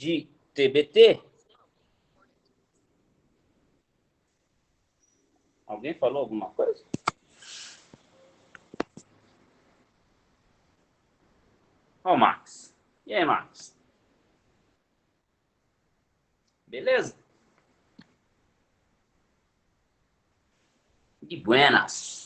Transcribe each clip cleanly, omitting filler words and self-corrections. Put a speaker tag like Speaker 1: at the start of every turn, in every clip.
Speaker 1: de TBT. Alguém falou alguma coisa? Ó, o Max. E aí, Max? Beleza? De buenas.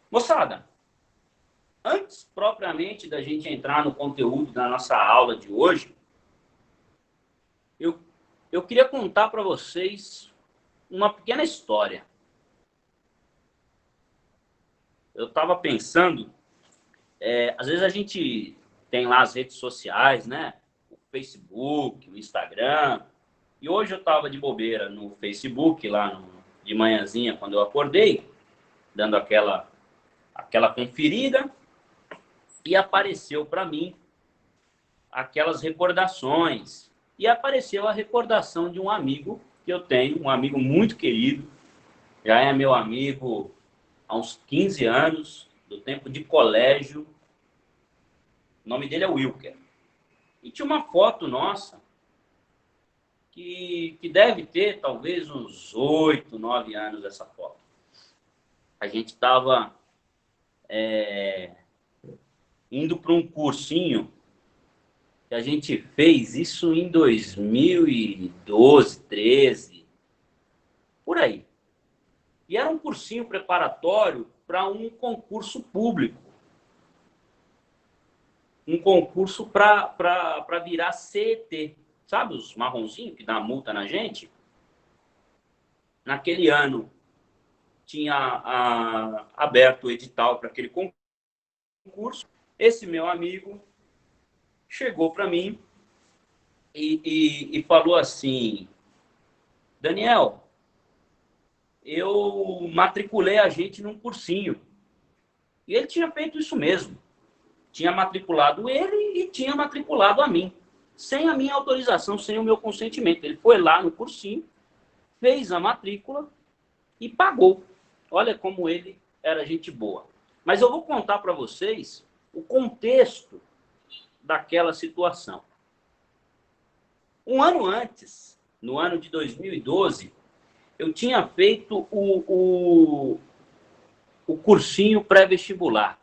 Speaker 1: Moçada, antes propriamente da gente entrar no conteúdo da nossa aula de hoje, eu queria contar para vocês uma pequena história. Eu estava pensando, às vezes a gente tem lá as redes sociais, né? O Facebook, o Instagram. E hoje eu estava de bobeira no Facebook, de manhãzinha, quando eu acordei, dando aquela conferida, e apareceu para mim aquelas recordações. E apareceu a recordação de um amigo que eu tenho, um amigo muito querido, já é meu amigo há uns 15 anos, do tempo de colégio. O nome dele é Wilker. E tinha uma foto nossa que deve ter talvez uns 8, 9 anos essa foto. A gente estava indo para um cursinho que a gente fez isso em 2012, 13, por aí. E era um cursinho preparatório para um concurso público. Um concurso para virar CET. Sabe os marronzinhos que dá multa na gente? Naquele ano, tinha aberto o edital para aquele concurso. Esse meu amigo chegou para mim e falou assim: Daniel, eu matriculei a gente num cursinho. E ele tinha feito isso mesmo. Tinha matriculado ele e tinha matriculado a mim. Sem a minha autorização, sem o meu consentimento. Ele foi lá no cursinho, fez a matrícula e pagou. Olha como ele era gente boa. Mas eu vou contar para vocês o contexto daquela situação. Um ano antes, no ano de 2012, eu tinha feito o cursinho pré-vestibular.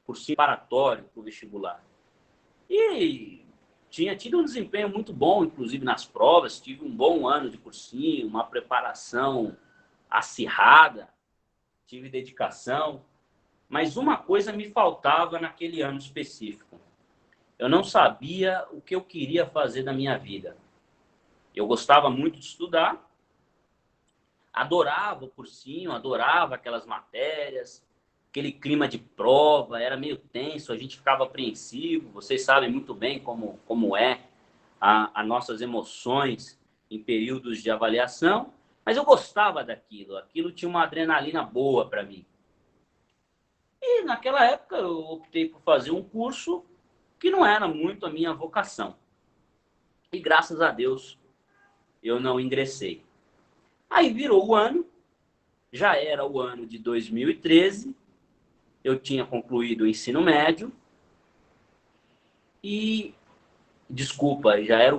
Speaker 1: Cursinho preparatório para o vestibular. E tinha tido um desempenho muito bom, inclusive nas provas. Tive um bom ano de cursinho, uma preparação acirrada, tive dedicação. Mas uma coisa me faltava naquele ano específico. Eu não sabia o que eu queria fazer da minha vida. Eu gostava muito de estudar, adorava o cursinho, adorava aquelas matérias, aquele clima de prova, era meio tenso, a gente ficava apreensivo. Vocês sabem muito bem como é as nossas emoções em períodos de avaliação, mas eu gostava daquilo, aquilo tinha uma adrenalina boa para mim. E naquela época eu optei por fazer um curso que não era muito a minha vocação. E graças a Deus eu não ingressei. Aí virou o ano, já era o ano de 2013, eu tinha concluído o ensino médio e, desculpa, já era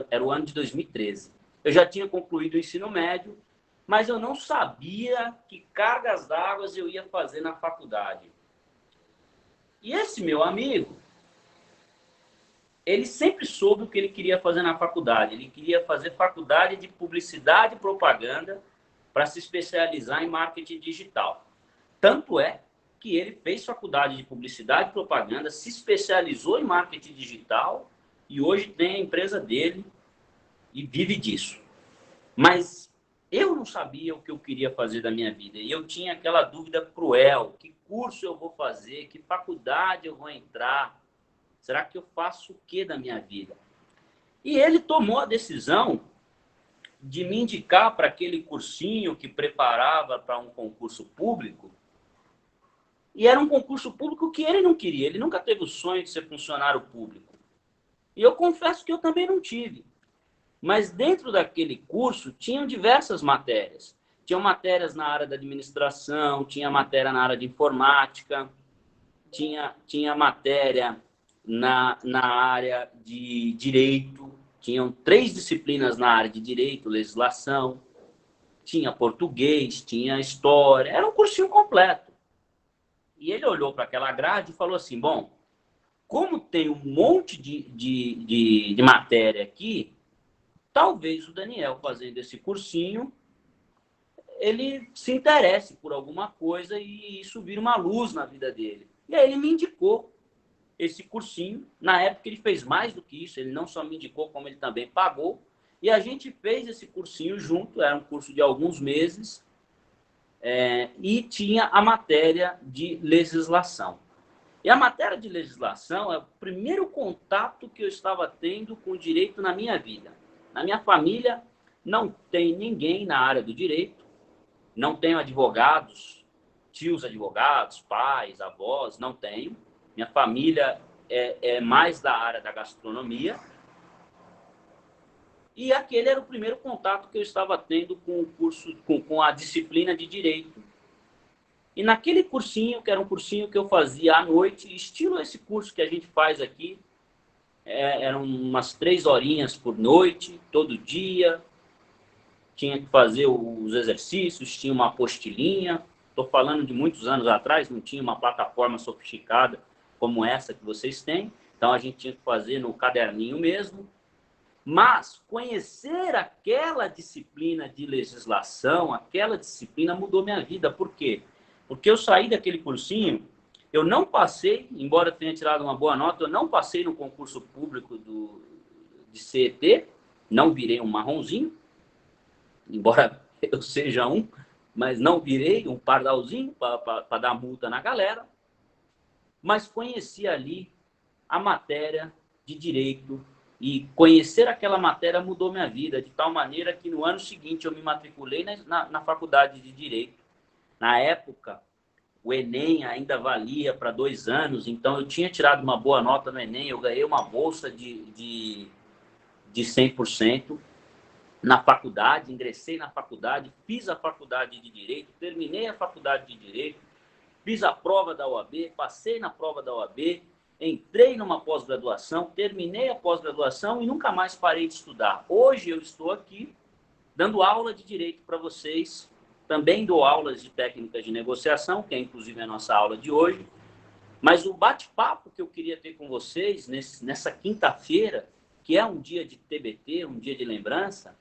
Speaker 1: era o ano de 2013. Eu já tinha concluído o ensino médio, mas eu não sabia que cargas d'água eu ia fazer na faculdade. E esse meu amigo, ele sempre soube o que ele queria fazer na faculdade. Ele queria fazer faculdade de publicidade e propaganda para se especializar em marketing digital. Tanto é que ele fez faculdade de publicidade e propaganda, se especializou em marketing digital e hoje tem a empresa dele e vive disso. Mas eu não sabia o que eu queria fazer da minha vida e eu tinha aquela dúvida cruel: que curso eu vou fazer, que faculdade eu vou entrar, será que eu faço o que da minha vida? E ele tomou a decisão de me indicar para aquele cursinho que preparava para um concurso público. E era um concurso público que ele não queria. Ele nunca teve o sonho de ser funcionário público. E eu confesso que eu também não tive. Mas dentro daquele curso tinham diversas matérias. Tinham matérias na área da administração, tinha matéria na área de informática, tinha matéria na área de direito, tinham 3 disciplinas na área de direito, legislação, tinha português, tinha história, era um cursinho completo. E ele olhou para aquela grade e falou assim, bom, como tem um monte de matéria aqui, talvez o Daniel, fazendo esse cursinho, ele se interesse por alguma coisa e isso vira uma luz na vida dele. E aí ele me indicou esse cursinho. Na época ele fez mais do que isso, ele não só me indicou, como ele também pagou. E a gente fez esse cursinho junto, era um curso de alguns meses, e tinha a matéria de legislação. E a matéria de legislação é o primeiro contato que eu estava tendo com o direito na minha vida. Na minha família não tem ninguém na área do direito, não tenho advogados, tios advogados, pais, avós, não tenho. Minha família é mais da área da gastronomia. E aquele era o primeiro contato que eu estava tendo com o curso, com a disciplina de direito. E naquele cursinho, que era um cursinho que eu fazia à noite, estilo esse curso que a gente faz aqui, eram umas 3 horinhas por noite, todo dia. Tinha que fazer os exercícios, tinha uma apostilinha. Estou falando de muitos anos atrás, não tinha uma plataforma sofisticada como essa que vocês têm. Então, a gente tinha que fazer no caderninho mesmo. Mas conhecer aquela disciplina de legislação, aquela disciplina mudou minha vida. Por quê? Porque eu saí daquele cursinho, eu não passei, embora tenha tirado uma boa nota, eu não passei no concurso público de CET, não virei um marronzinho, embora eu seja um, mas não virei um pardalzinho para dar multa na galera, mas conheci ali a matéria de direito e conhecer aquela matéria mudou minha vida, de tal maneira que no ano seguinte eu me matriculei na faculdade de Direito. Na época, o Enem ainda valia para 2 anos, então eu tinha tirado uma boa nota no Enem, eu ganhei uma bolsa de 100% na faculdade, ingressei na faculdade, fiz a faculdade de Direito, terminei a faculdade de Direito, fiz a prova da OAB, passei na prova da OAB, entrei numa pós-graduação, terminei a pós-graduação e nunca mais parei de estudar. Hoje eu estou aqui dando aula de Direito para vocês, também dou aulas de técnicas de negociação, que é inclusive a nossa aula de hoje, mas o bate-papo que eu queria ter com vocês nessa quinta-feira, que é um dia de TBT, um dia de lembrança,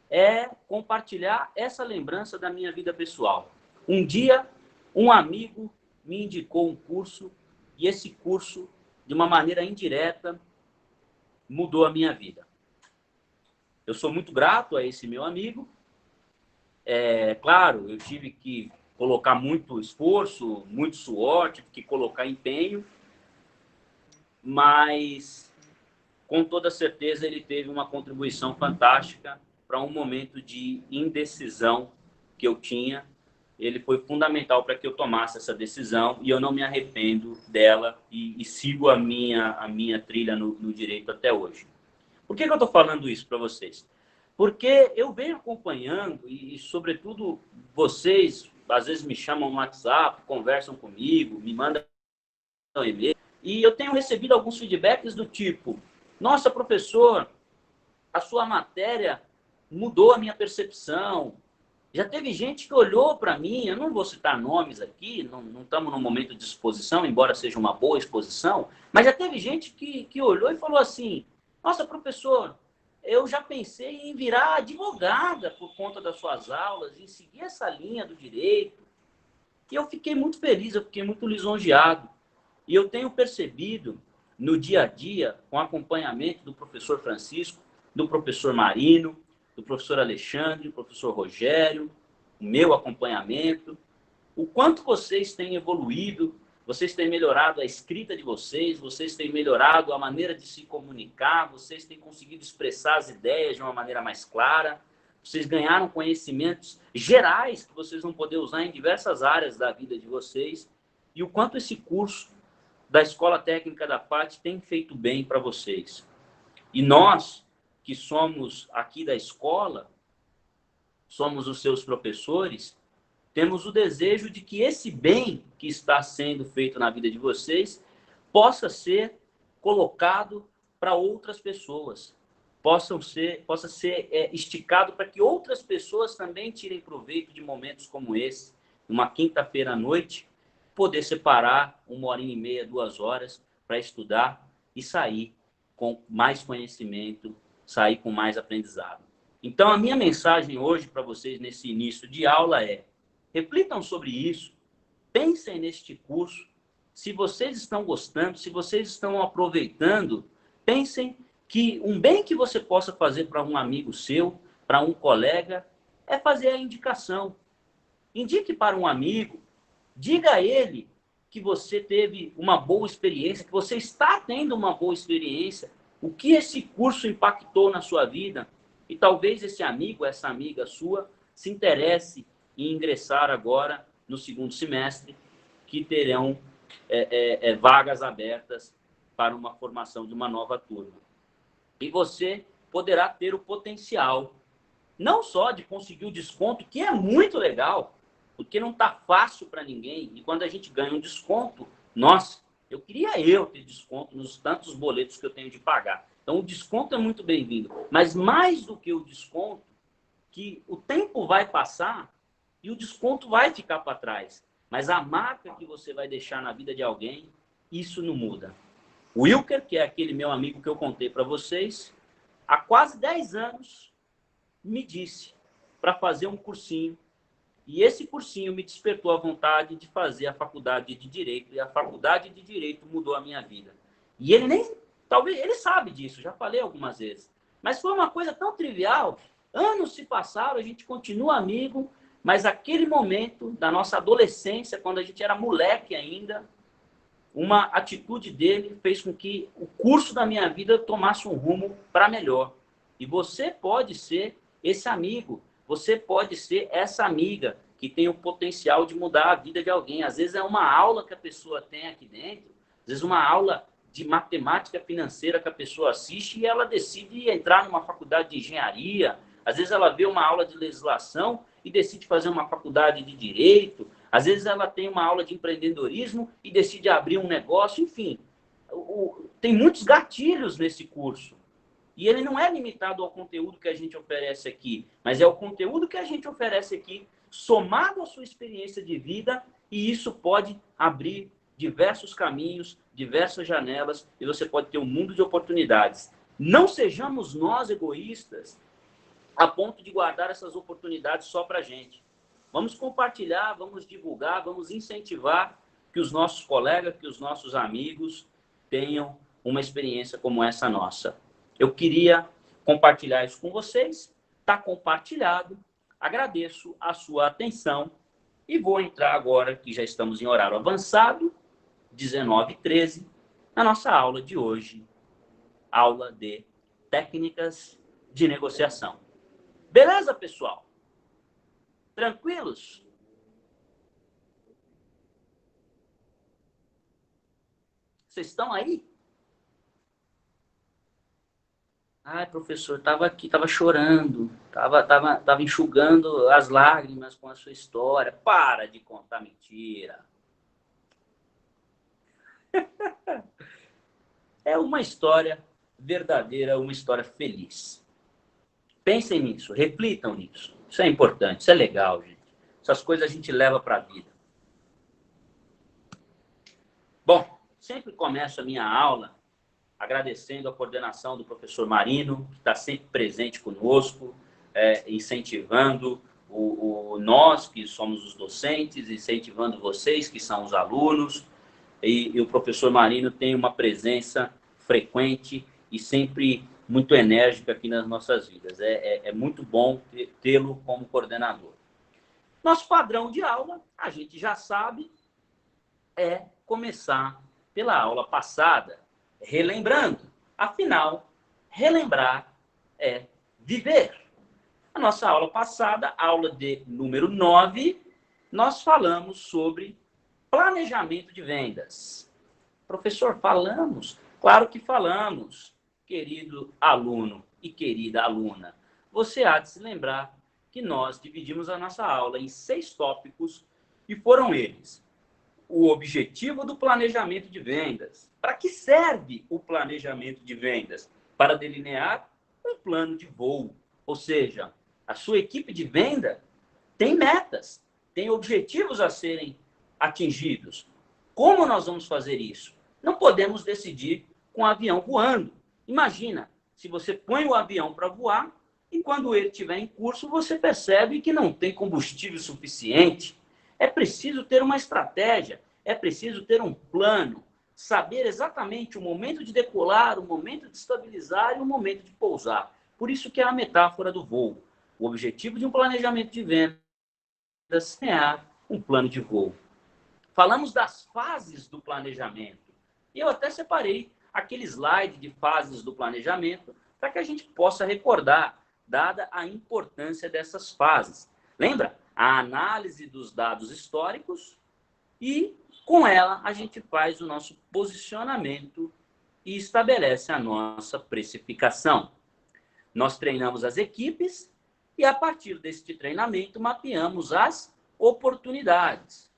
Speaker 1: é compartilhar essa lembrança da minha vida pessoal. Um dia, um amigo me indicou um curso e esse curso, de uma maneira indireta, mudou a minha vida. Eu sou muito grato a esse meu amigo. Claro, eu tive que colocar muito esforço, muito suor, tive que colocar empenho, mas com toda certeza ele teve uma contribuição fantástica para um momento de indecisão que eu tinha. Ele foi fundamental para que eu tomasse essa decisão e eu não me arrependo dela e sigo a minha trilha no direito até hoje. Por que eu estou falando isso para vocês? Porque eu venho acompanhando e, sobretudo, vocês às vezes me chamam no WhatsApp, conversam comigo, me mandam um e-mail, e eu tenho recebido alguns feedbacks do tipo: nossa, professor, a sua matéria mudou a minha percepção. Já teve gente que olhou para mim, eu não vou citar nomes aqui, não estamos num momento de exposição, embora seja uma boa exposição, mas já teve gente que olhou e falou assim: nossa, professor, eu já pensei em virar advogada por conta das suas aulas, em seguir essa linha do direito. E eu fiquei muito feliz, eu fiquei muito lisonjeado. E eu tenho percebido no dia a dia, com acompanhamento do professor Francisco, do professor Marino, do professor Alexandre, do professor Rogério, o meu acompanhamento, o quanto vocês têm evoluído, vocês têm melhorado a escrita de vocês têm melhorado a maneira de se comunicar, vocês têm conseguido expressar as ideias de uma maneira mais clara, vocês ganharam conhecimentos gerais que vocês vão poder usar em diversas áreas da vida de vocês, e o quanto esse curso da Escola Técnica da FAT tem feito bem para vocês. E nós, que somos aqui da escola, somos os seus professores, temos o desejo de que esse bem que está sendo feito na vida de vocês possa ser colocado para outras pessoas, possa ser esticado para que outras pessoas também tirem proveito de momentos como esse, uma quinta-feira à noite, poder separar 1h30, 2 horas para estudar e sair com mais conhecimento, sair com mais aprendizado. Então, a minha mensagem hoje para vocês nesse início de aula é: reflitam sobre isso, pensem neste curso. Se vocês estão gostando, se vocês estão aproveitando, pensem que um bem que você possa fazer para um amigo seu, para um colega, é fazer a indicação. Indique para um amigo, diga a ele que você teve uma boa experiência, que você está tendo uma boa experiência, o que esse curso impactou na sua vida, e talvez esse amigo, essa amiga sua, se interesse em ingressar agora no segundo semestre, que terão vagas abertas para uma formação de uma nova turma. E você poderá ter o potencial, não só de conseguir o desconto, que é muito legal, porque não está fácil para ninguém. E quando a gente ganha um desconto, nossa, eu queria ter desconto nos tantos boletos que eu tenho de pagar. Então, o desconto é muito bem-vindo. Mas mais do que o desconto, que o tempo vai passar e o desconto vai ficar para trás. Mas a marca que você vai deixar na vida de alguém, isso não muda. O Wilker, que é aquele meu amigo que eu contei para vocês, há quase 10 anos me disse para fazer um cursinho. E esse cursinho me despertou a vontade de fazer a faculdade de Direito. E a faculdade de Direito mudou a minha vida. E ele talvez ele sabe disso, já falei algumas vezes. Mas foi uma coisa tão trivial. Anos se passaram, a gente continua amigo, mas aquele momento da nossa adolescência, quando a gente era moleque ainda, uma atitude dele fez com que o curso da minha vida tomasse um rumo para melhor. E você pode ser esse amigo, você pode ser essa amiga que tem o potencial de mudar a vida de alguém. Às vezes é uma aula que a pessoa tem aqui dentro, às vezes uma aula de matemática financeira que a pessoa assiste e ela decide entrar numa faculdade de engenharia. Às vezes ela vê uma aula de legislação e decide fazer uma faculdade de direito. Às vezes ela tem uma aula de empreendedorismo e decide abrir um negócio. Enfim, tem muitos gatilhos nesse curso. E ele não é limitado ao conteúdo que a gente oferece aqui, mas é o conteúdo que a gente oferece aqui, somado à sua experiência de vida, e isso pode abrir diversos caminhos, diversas janelas, e você pode ter um mundo de oportunidades. Não sejamos nós egoístas a ponto de guardar essas oportunidades só para a gente. Vamos compartilhar, vamos divulgar, vamos incentivar que os nossos colegas, que os nossos amigos tenham uma experiência como essa nossa. Eu queria compartilhar isso com vocês. Está compartilhado. Agradeço a sua atenção e vou entrar agora, que já estamos em horário avançado, 19h13, na nossa aula de hoje, aula de técnicas de negociação. Beleza, pessoal? Tranquilos? Vocês estão aí? Ai, professor, estava aqui, estava chorando, estava enxugando as lágrimas com a sua história. Para de contar mentira. É uma história verdadeira, uma história feliz. Pensem nisso, reflitam nisso. Isso é importante, isso é legal, gente. Essas coisas a gente leva para a vida. Bom, sempre começo a minha aula agradecendo a coordenação do professor Marino, que está sempre presente conosco, incentivando nós, que somos os docentes, incentivando vocês, que são os alunos. E o professor Marino tem uma presença frequente e sempre muito enérgica aqui nas nossas vidas. É muito bom tê-lo como coordenador. Nosso padrão de aula, a gente já sabe, é começar pela aula passada, relembrando. Afinal, relembrar é viver. A nossa aula passada, aula de número 9, nós falamos sobre planejamento de vendas. Professor, falamos? Claro que falamos, querido aluno e querida aluna, você há de se lembrar que nós dividimos a nossa aula em 6 tópicos e foram eles: o objetivo do planejamento de vendas. Para que serve o planejamento de vendas? Para delinear um plano de voo. Ou seja, a sua equipe de venda tem metas, tem objetivos a serem atingidos. Como nós vamos fazer isso? Não podemos decidir com o avião voando. Imagina, se você põe o avião para voar e quando ele estiver em curso, você percebe que não tem combustível suficiente. É preciso ter uma estratégia, é preciso ter um plano, saber exatamente o momento de decolar, o momento de estabilizar e o momento de pousar. Por isso que é a metáfora do voo. O objetivo de um planejamento de vendas é um plano de voo. Falamos das fases do planejamento. E eu até separei aquele slide de fases do planejamento para que a gente possa recordar, dada a importância dessas fases. Lembra? A análise dos dados históricos e, com ela, a gente faz o nosso posicionamento e estabelece a nossa precificação. Nós treinamos as equipes e, a partir deste treinamento, mapeamos as oportunidades.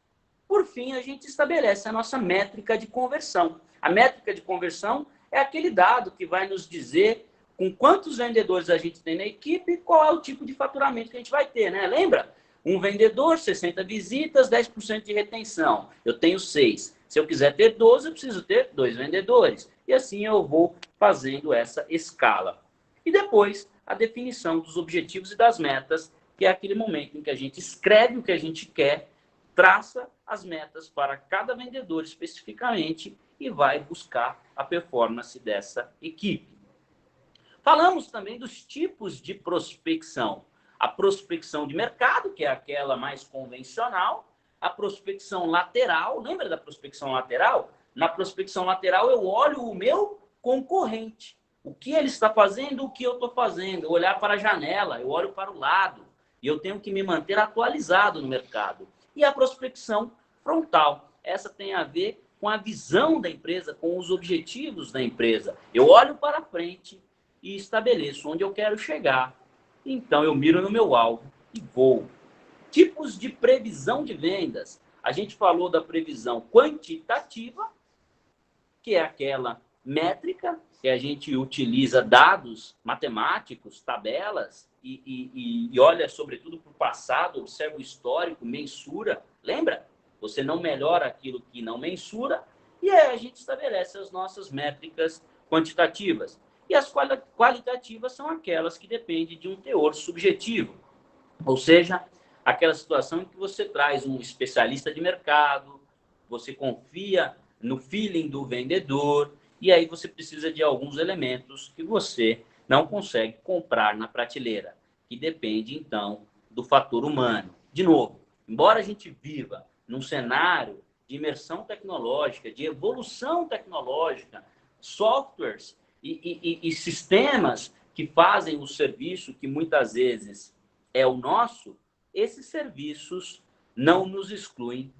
Speaker 1: Por fim, a gente estabelece a nossa métrica de conversão. A métrica de conversão é aquele dado que vai nos dizer com quantos vendedores a gente tem na equipe e qual é o tipo de faturamento que a gente vai ter, né? Lembra? Um vendedor, 60 visitas, 10% de retenção. Eu tenho 6. Se eu quiser ter 12, eu preciso ter 2 vendedores. E assim eu vou fazendo essa escala. E depois, a definição dos objetivos e das metas, que é aquele momento em que a gente escreve o que a gente quer, traça as metas para cada vendedor especificamente e vai buscar a performance dessa equipe. Falamos também dos tipos de prospecção. A prospecção de mercado, que é aquela mais convencional, a prospecção lateral. Lembra da prospecção lateral? Na prospecção lateral, eu olho o meu concorrente. O que ele está fazendo, o que eu estou fazendo. Eu olhar para a janela, eu olho para o lado. E eu tenho que me manter atualizado no mercado. E a prospecção frontal. Essa tem a ver com a visão da empresa, com os objetivos da empresa. Eu olho para frente e estabeleço onde eu quero chegar. Então, eu miro no meu alvo e vou. Tipos de previsão de vendas. A gente falou da previsão quantitativa, que é aquela métrica que a gente utiliza dados matemáticos, tabelas, e olha, sobretudo, para o passado, observa o histórico, mensura. Lembra? Você não melhora aquilo que não mensura, e aí a gente estabelece as nossas métricas quantitativas. E as qualitativas são aquelas que dependem de um teor subjetivo. Ou seja, aquela situação em que você traz um especialista de mercado, você confia no feeling do vendedor, e aí você precisa de alguns elementos que você não consegue comprar na prateleira, que depende, então, do fator humano. De novo, embora a gente viva num cenário de imersão tecnológica, de evolução tecnológica, softwares e sistemas que fazem o serviço que muitas vezes é o nosso, esses serviços não nos excluem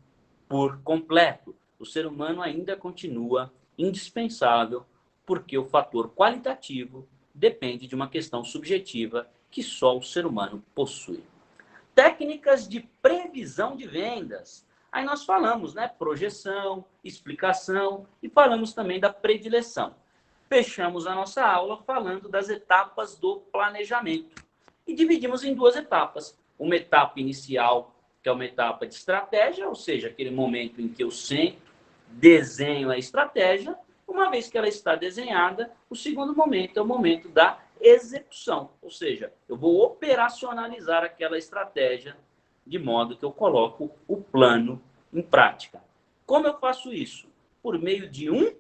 Speaker 1: por completo. O ser humano ainda continua indispensável porque o fator qualitativo depende de uma questão subjetiva que só o ser humano possui. Técnicas de previsão de vendas. Aí nós falamos, né? Projeção, explicação e falamos também da predileção. Fechamos a nossa aula falando das etapas do planejamento. E dividimos em 2 etapas. Uma etapa inicial, que é uma etapa de estratégia, ou seja, aquele momento em que eu sento, desenho a estratégia. Uma vez que ela está desenhada, o segundo momento é o momento da execução, ou seja, eu vou operacionalizar aquela estratégia de modo que eu coloco o plano em prática. Como eu faço isso? Por meio de um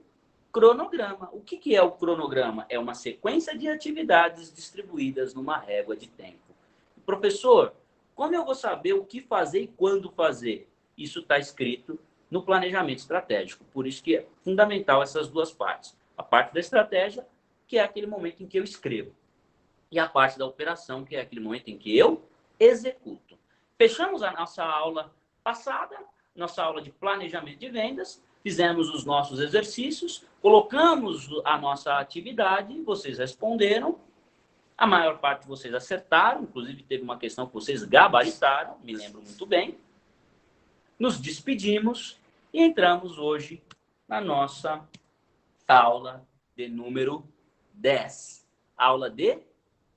Speaker 1: cronograma. O que é o cronograma? É uma sequência de atividades distribuídas numa régua de tempo. Professor, como eu vou saber o que fazer e quando fazer? Isso está escrito no planejamento estratégico. Por isso que é fundamental essas 2 partes. A parte da estratégia, que é aquele momento em que eu escrevo. E a parte da operação, que é aquele momento em que eu executo. Fechamos a nossa aula passada, nossa aula de planejamento de vendas, fizemos os nossos exercícios, colocamos a nossa atividade, vocês responderam, A maior parte de vocês acertaram, inclusive teve uma questão que vocês gabaritaram, me lembro muito bem. Nos despedimos e entramos hoje na nossa aula de número 10. Aula de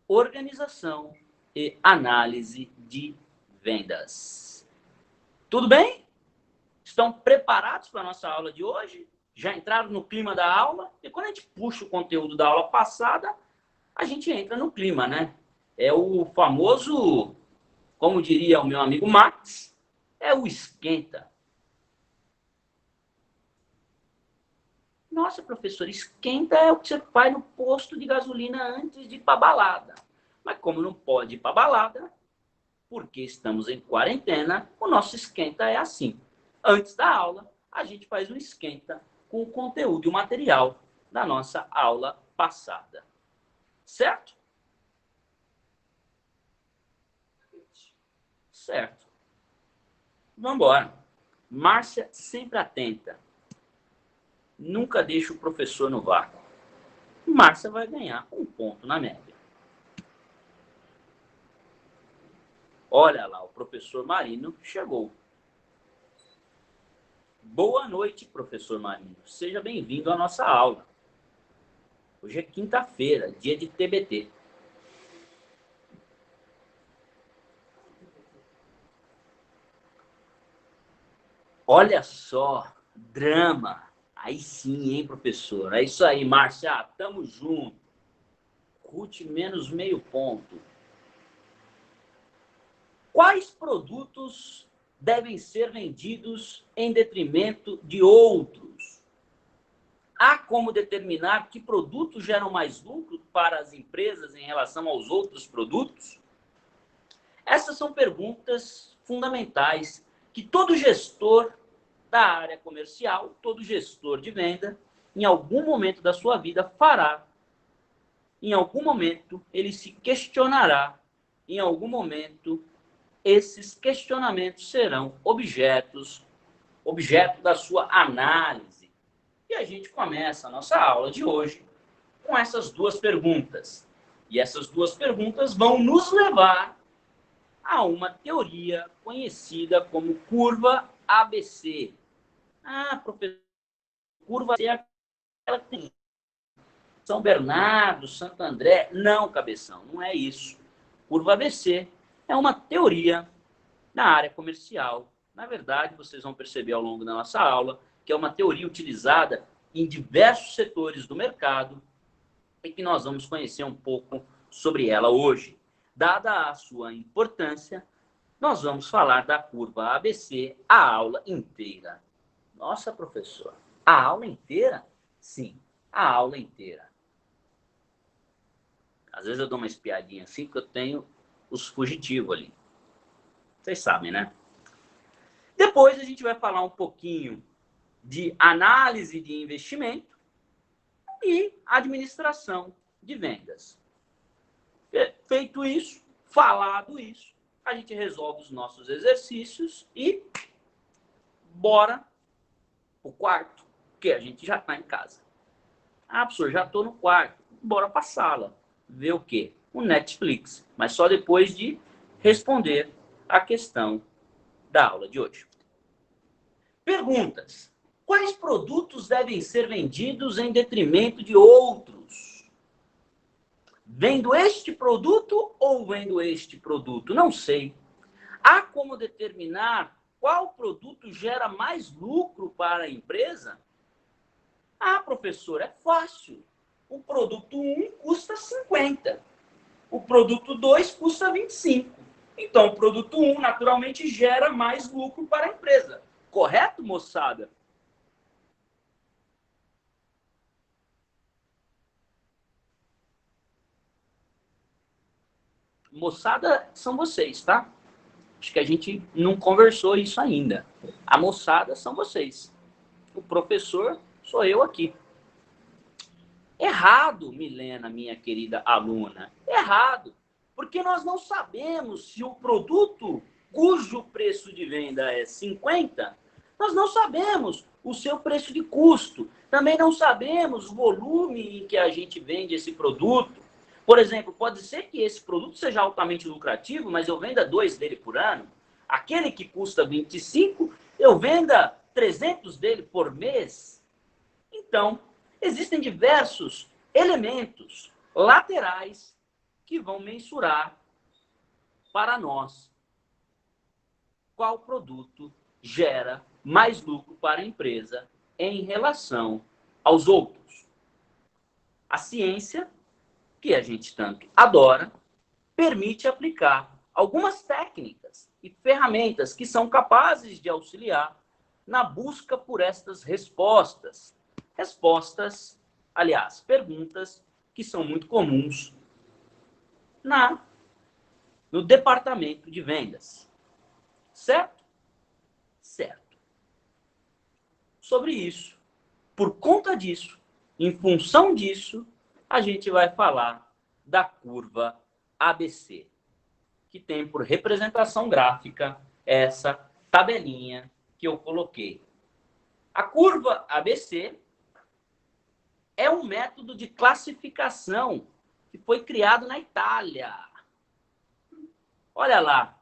Speaker 1: organização e análise de vendas. Tudo bem? Estão preparados para a nossa aula de hoje? Já entraram no clima da aula? E quando a gente puxa o conteúdo da aula passada, a gente entra no clima, né? É o famoso, como diria o meu amigo Max, é o esquenta. Nossa, professor, esquenta é o que você faz no posto de gasolina antes de ir para balada. Mas como não pode ir para balada, porque estamos em quarentena, o nosso esquenta é assim. Antes da aula, a gente faz um esquenta com o conteúdo e o material da nossa aula passada. Certo? Certo. Vamos embora. Márcia sempre atenta. Nunca deixa o professor no vácuo. Márcia vai ganhar 1 ponto na média. Olha lá, o professor Marino chegou. Boa noite, professor Marino. Seja bem-vindo à nossa aula. Hoje é quinta-feira, dia de TBT. Olha só, drama. Aí sim, hein, professor? É isso aí, Márcia. Tamo junto. Ruth menos meio ponto. Quais produtos devem ser vendidos em detrimento de outros? Há como determinar que produtos geram mais lucro para as empresas em relação aos outros produtos? Essas são perguntas fundamentais que todo gestor da área comercial, todo gestor de venda, em algum momento da sua vida fará. Em algum momento ele se questionará. Em algum momento esses questionamentos serão objeto da sua análise. E a gente começa a nossa aula de hoje com essas 2 perguntas. E essas 2 perguntas vão nos levar a uma teoria conhecida como curva ABC. Ah, professor, curva ABC é aquela que tem São Bernardo, Santo André. Não, cabeção, não é isso. Curva ABC é uma teoria na área comercial. Na verdade, vocês vão perceber ao longo da nossa aula que é uma teoria utilizada em diversos setores do mercado e que nós vamos conhecer um pouco sobre ela hoje. Dada a sua importância, nós vamos falar da curva ABC a aula inteira. Nossa, professor, a aula inteira? Sim, a aula inteira. Às vezes eu dou uma espiadinha assim, porque eu tenho os fugitivos ali. Vocês sabem, né? Depois a gente vai falar um pouquinho de análise de investimento e administração de vendas. Feito isso, falado isso, a gente resolve os nossos exercícios e bora pro quarto, porque a gente já está em casa. Ah, professor, já estou no quarto. Bora para a sala. Ver o quê? O Netflix. Mas só depois de responder a questão da aula de hoje. Perguntas. Quais produtos devem ser vendidos em detrimento de outros? Vendo este produto ou vendo este produto? Não sei. Há como determinar qual produto gera mais lucro para a empresa? Ah, professor, é fácil. O produto 1 custa 50. O produto 2 custa 25. Então, o produto 1 naturalmente gera mais lucro para a empresa. Correto, moçada? Moçada são vocês, tá? Acho que a gente não conversou isso ainda. A moçada são vocês. O professor sou eu aqui. Errado, Milena, minha querida aluna. Errado. Porque nós não sabemos se o produto cujo preço de venda é 50, nós não sabemos o seu preço de custo. Também não sabemos o volume em que a gente vende esse produto. Por exemplo, pode ser que esse produto seja altamente lucrativo, mas eu venda 2 dele por ano. Aquele que custa 25, eu venda 300 dele por mês. Então, existem diversos elementos laterais que vão mensurar para nós qual produto gera mais lucro para a empresa em relação aos outros. A ciência, que a gente tanto adora, permite aplicar algumas técnicas e ferramentas que são capazes de auxiliar na busca por estas respostas. Respostas, aliás, perguntas que são muito comuns no departamento de vendas. Certo? Certo. Sobre isso, por conta disso, em função disso, a gente vai falar da curva ABC, que tem por representação gráfica essa tabelinha que eu coloquei. A curva ABC é um método de classificação que foi criado na Itália. Olha lá,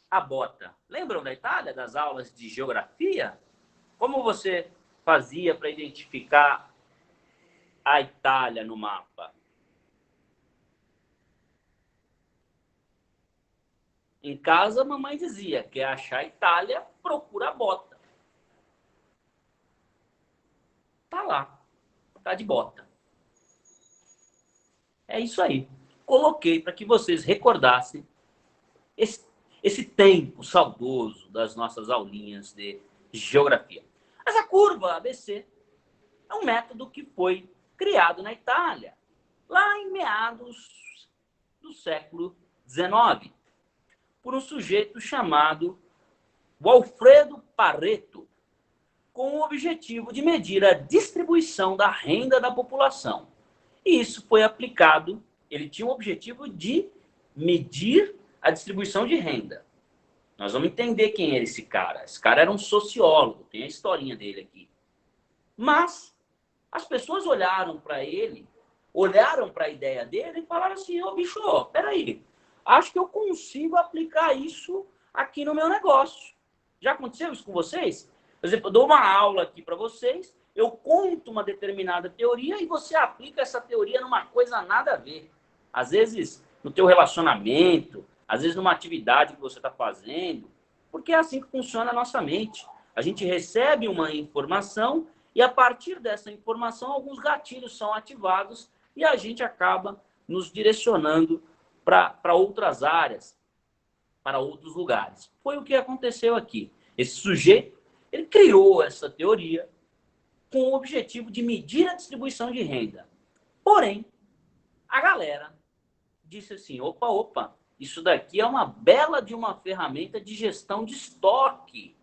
Speaker 1: a bota. Lembram da Itália, das aulas de geografia? Como você fazia para identificar a Itália no mapa? Em casa, a mamãe dizia, quer achar a Itália, procura a bota. Tá lá, tá de bota. É isso aí. Coloquei para que vocês recordassem esse tempo saudoso das nossas aulinhas de geografia. Mas a curva ABC é um método que foi criado na Itália, lá em meados do século XIX, por um sujeito chamado Alfredo Pareto, com o objetivo de medir a distribuição da renda da população. E isso foi aplicado, ele tinha o objetivo de medir a distribuição de renda. Nós vamos entender quem era esse cara. Esse cara era um sociólogo, tem a historinha dele aqui. Mas as pessoas olharam para ele, olharam para a ideia dele e falaram assim, ô bicho, peraí, acho que eu consigo aplicar isso aqui no meu negócio. Já aconteceu isso com vocês? Por exemplo, eu dou uma aula aqui para vocês, eu conto uma determinada teoria e você aplica essa teoria numa coisa nada a ver. Às vezes, no teu relacionamento, às vezes numa atividade que você está fazendo, porque é assim que funciona a nossa mente. A gente recebe uma informação e, a partir dessa informação, alguns gatilhos são ativados e a gente acaba nos direcionando para outras áreas, para outros lugares. Foi o que aconteceu aqui. Esse sujeito, ele criou essa teoria com o objetivo de medir a distribuição de renda. Porém, a galera disse assim, opa, isso daqui é uma bela de uma ferramenta de gestão de estoque.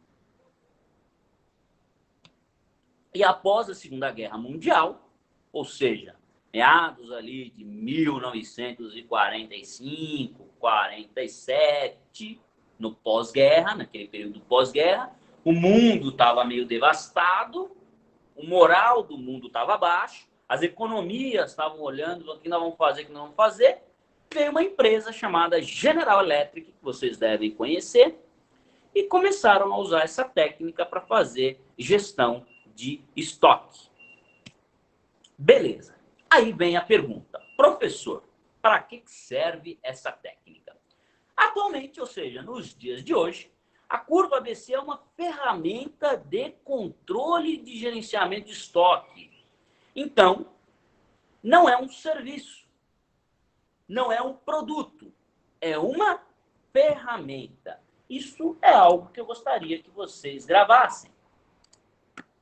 Speaker 1: E após a Segunda Guerra Mundial, ou seja, meados ali de 1945, 47, no pós-guerra, naquele período pós-guerra, o mundo estava meio devastado, o moral do mundo estava baixo, as economias estavam olhando o que nós vamos fazer, o que não vamos fazer. Veio uma empresa chamada General Electric, que vocês devem conhecer, e começaram a usar essa técnica para fazer gestão de estoque. Beleza. Aí vem a pergunta, professor, para que serve essa técnica? Atualmente, ou seja, nos dias de hoje, a curva ABC é uma ferramenta de controle de gerenciamento de estoque. Então, não é um serviço, não é um produto, é uma ferramenta. Isso é algo que eu gostaria que vocês gravassem.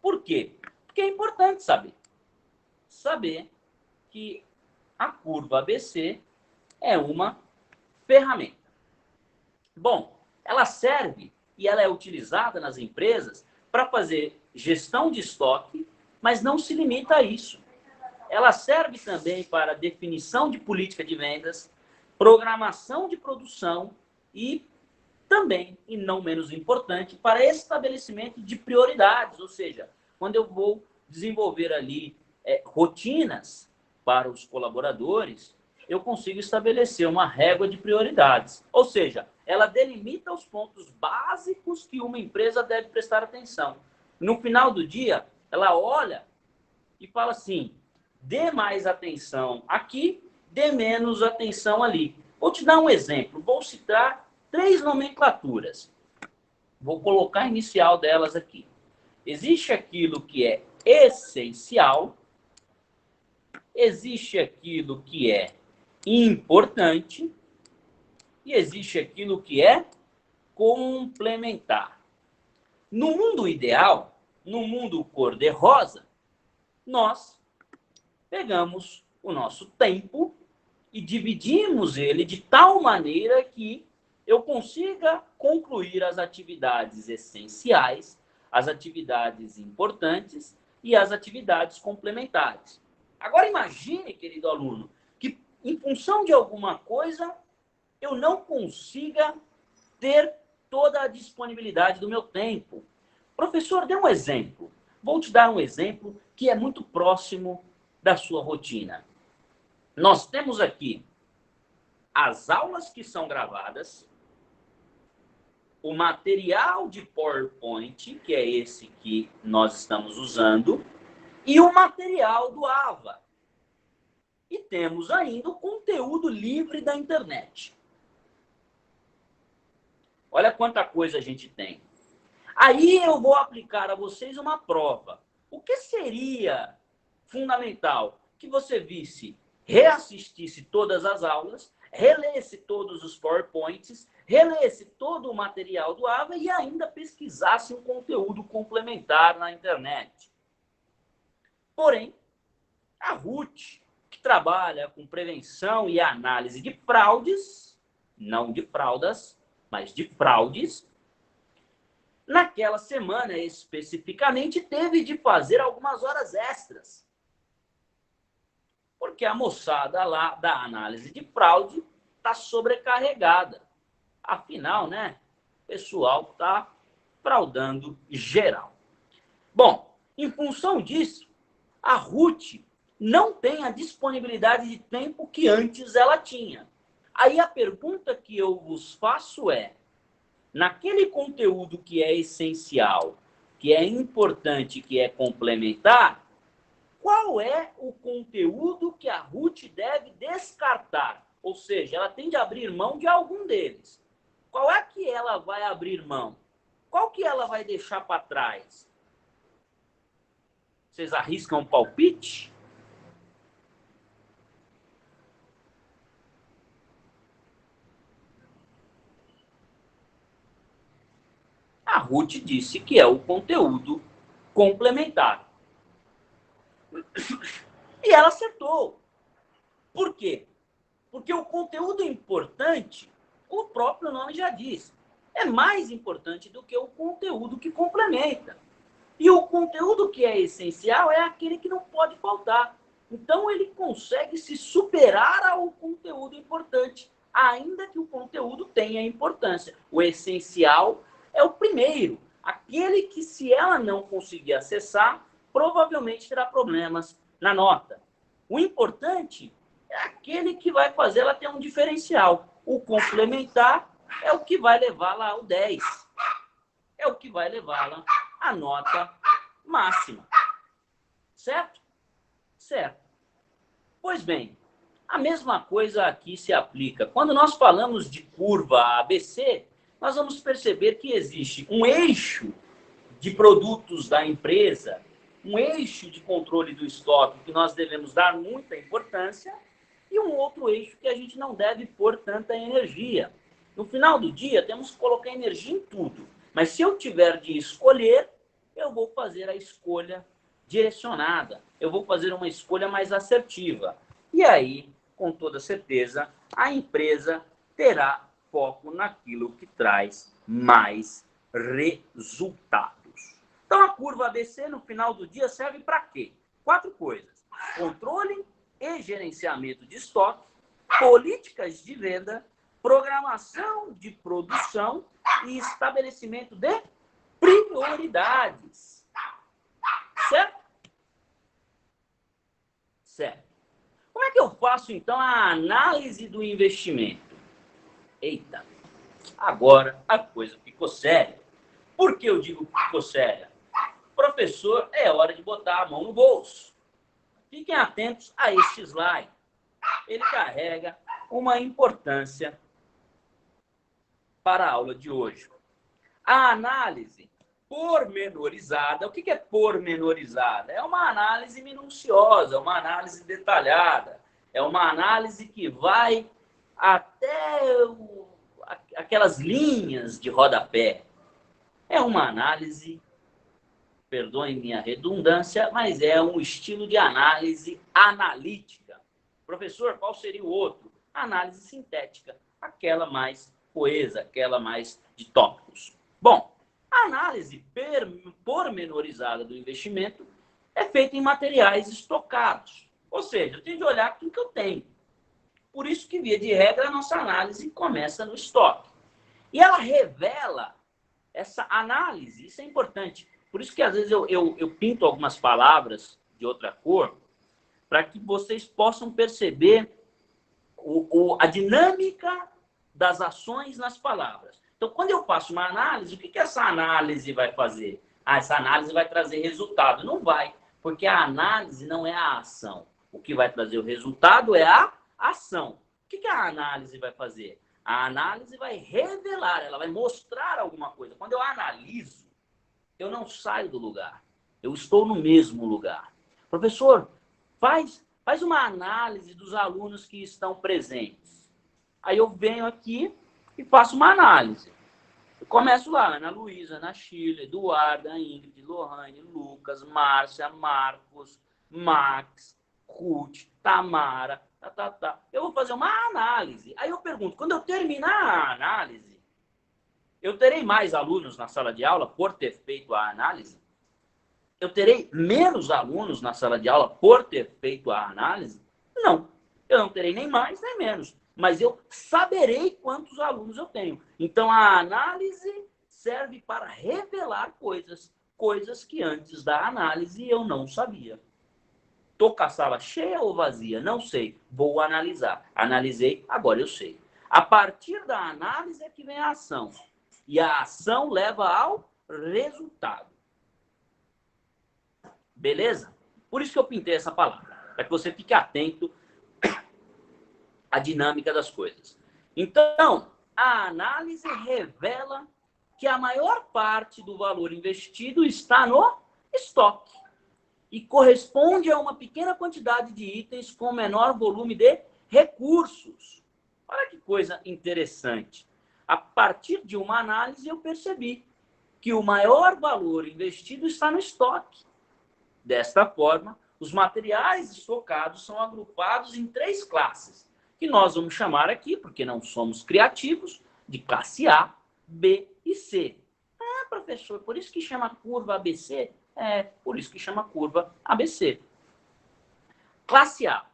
Speaker 1: Por quê? Porque é importante saber que a curva ABC é uma ferramenta. Bom, ela serve e ela é utilizada nas empresas para fazer gestão de estoque, mas não se limita a isso. Ela serve também para definição de política de vendas, programação de produção e também, e não menos importante, para estabelecimento de prioridades, ou seja, quando eu vou desenvolver ali rotinas para os colaboradores, eu consigo estabelecer uma régua de prioridades. Ou seja, ela delimita os pontos básicos que uma empresa deve prestar atenção. No final do dia, ela olha e fala assim, dê mais atenção aqui, dê menos atenção ali. Vou te dar um exemplo, vou citar 3 nomenclaturas. Vou colocar a inicial delas aqui. Existe aquilo que é essencial, existe aquilo que é importante e existe aquilo que é complementar. No mundo ideal, no mundo cor-de-rosa, nós pegamos o nosso tempo e dividimos ele de tal maneira que eu consiga concluir as atividades essenciais, as atividades importantes e as atividades complementares. Agora imagine, querido aluno, que em função de alguma coisa eu não consiga ter toda a disponibilidade do meu tempo. Professor, dê um exemplo. Vou te dar um exemplo que é muito próximo da sua rotina. Nós temos aqui as aulas que são gravadas, o material de PowerPoint, que é esse que nós estamos usando, e o material do AVA. E temos ainda o conteúdo livre da internet. Olha quanta coisa a gente tem. Aí eu vou aplicar a vocês uma prova. O que seria fundamental? Que você visse, reassistisse todas as aulas, relesse todos os PowerPoints, relesse todo o material do AVA e ainda pesquisasse um conteúdo complementar na internet. Porém, a Ruth, que trabalha com prevenção e análise de fraudes, não de fraldas, mas de fraudes, naquela semana especificamente teve de fazer algumas horas extras. Porque a moçada lá da análise de fraude está sobrecarregada. Afinal, né, o pessoal está fraudando geral. Bom, em função disso, a Ruth não tem a disponibilidade de tempo que antes ela tinha. Aí a pergunta que eu vos faço é, naquele conteúdo que é essencial, que é importante, que é complementar, qual é o conteúdo que a Ruth deve descartar? Ou seja, ela tem de abrir mão de algum deles. Qual é que ela vai abrir mão? Qual que ela vai deixar para trás? Vocês arriscam um palpite? A Ruth disse que é o conteúdo complementar. E ela acertou. Por quê? Porque o conteúdo importante, o próprio nome já diz, é mais importante do que o conteúdo que complementa. E o conteúdo que é essencial é aquele que não pode faltar. Então, ele consegue se superar ao conteúdo importante, ainda que o conteúdo tenha importância. O essencial é o primeiro, aquele que, se ela não conseguir acessar, provavelmente terá problemas na nota. O importante é aquele que vai fazer ela ter um diferencial. O complementar é o que vai levá-la ao 10. É o que vai levá-la à nota máxima. Certo? Certo. Pois bem, a mesma coisa aqui se aplica. Quando nós falamos de curva ABC, nós vamos perceber que existe um eixo de produtos da empresa, um eixo de controle do estoque que nós devemos dar muita importância e um outro eixo que a gente não deve pôr tanta energia. No final do dia, temos que colocar energia em tudo. Mas se eu tiver de escolher, eu vou fazer a escolha direcionada. Eu vou fazer uma escolha mais assertiva. E aí, com toda certeza, a empresa terá foco naquilo que traz mais resultados. Então, a curva ABC, no final do dia, serve para quê? 4 coisas. Controle e gerenciamento de estoque, políticas de venda, programação de produção e estabelecimento de prioridades. Certo? Certo. Como é que eu faço, então, a análise do investimento? Eita, agora a coisa ficou séria. Por que eu digo que ficou séria? Professor, é hora de botar a mão no bolso. Fiquem atentos a este slide. Ele carrega uma importância para a aula de hoje. A análise pormenorizada. O que é pormenorizada? É uma análise minuciosa, uma análise detalhada. É uma análise que vai até aquelas linhas de rodapé. É uma análise, perdoem minha redundância, mas é um estilo de análise analítica. Professor, qual seria o outro? Análise sintética, aquela mais coesa, aquela mais de tópicos. Bom, a análise pormenorizada do investimento é feita em materiais estocados. Ou seja, eu tenho de olhar tudo que eu tenho. Por isso que, via de regra, a nossa análise começa no estoque. E ela revela essa análise, isso é importante. Por isso que, às vezes, eu pinto algumas palavras de outra cor para que vocês possam perceber a dinâmica das ações nas palavras. Então, quando eu faço uma análise, o que essa análise vai fazer? Essa análise vai trazer resultado. Não vai, porque a análise não é a ação. O que vai trazer o resultado é a ação. O que a análise vai fazer? A análise vai revelar, ela vai mostrar alguma coisa. Quando eu analiso, eu não saio do lugar. Eu estou no mesmo lugar. Professor, faz uma análise dos alunos que estão presentes. Aí eu venho aqui e faço uma análise. Eu começo lá, Ana Luísa, Ana Sheila, Eduarda, Ingrid, Lohane, Lucas, Márcia, Marcos, Max, Ruth, Tamara, Eu vou fazer uma análise. Aí eu pergunto, quando eu terminar a análise, eu terei mais alunos na sala de aula por ter feito a análise? Eu terei menos alunos na sala de aula por ter feito a análise? Não. Eu não terei nem mais nem menos. Mas eu saberei quantos alunos eu tenho. Então, a análise serve para revelar coisas que antes da análise eu não sabia. Estou com a sala cheia ou vazia? Não sei. Vou analisar. Analisei, agora eu sei. A partir da análise é que vem a ação. E a ação leva ao resultado. Beleza? Por isso que eu pintei essa palavra. Para que você fique atento à dinâmica das coisas. Então, a análise revela que a maior parte do valor investido está no estoque e corresponde a uma pequena quantidade de itens com menor volume de recursos. Olha que coisa interessante. A partir de uma análise, eu percebi que o maior valor investido está no estoque. Desta forma, os materiais estocados são agrupados em 3 classes, que nós vamos chamar aqui, porque não somos criativos, de classe A, B e C. Ah, professor, por isso que chama curva ABC? É, por isso que chama curva ABC. Classe A.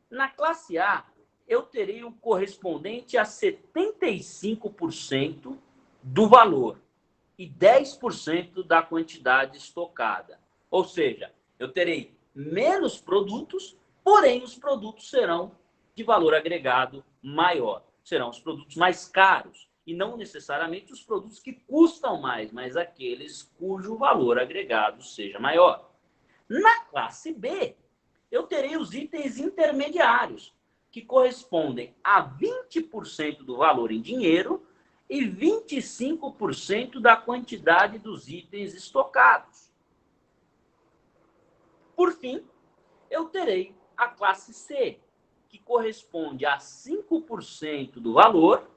Speaker 1: Na classe A, eu terei o correspondente a 75% do valor e 10% da quantidade estocada. Ou seja, eu terei menos produtos, porém os produtos serão de valor agregado maior. Serão os produtos mais caros e não necessariamente os produtos que custam mais, mas aqueles cujo valor agregado seja maior. Na classe B, eu terei os itens intermediários, que correspondem a 20% do valor em dinheiro e 25% da quantidade dos itens estocados. Por fim, eu terei a classe C, que corresponde a 5% do valor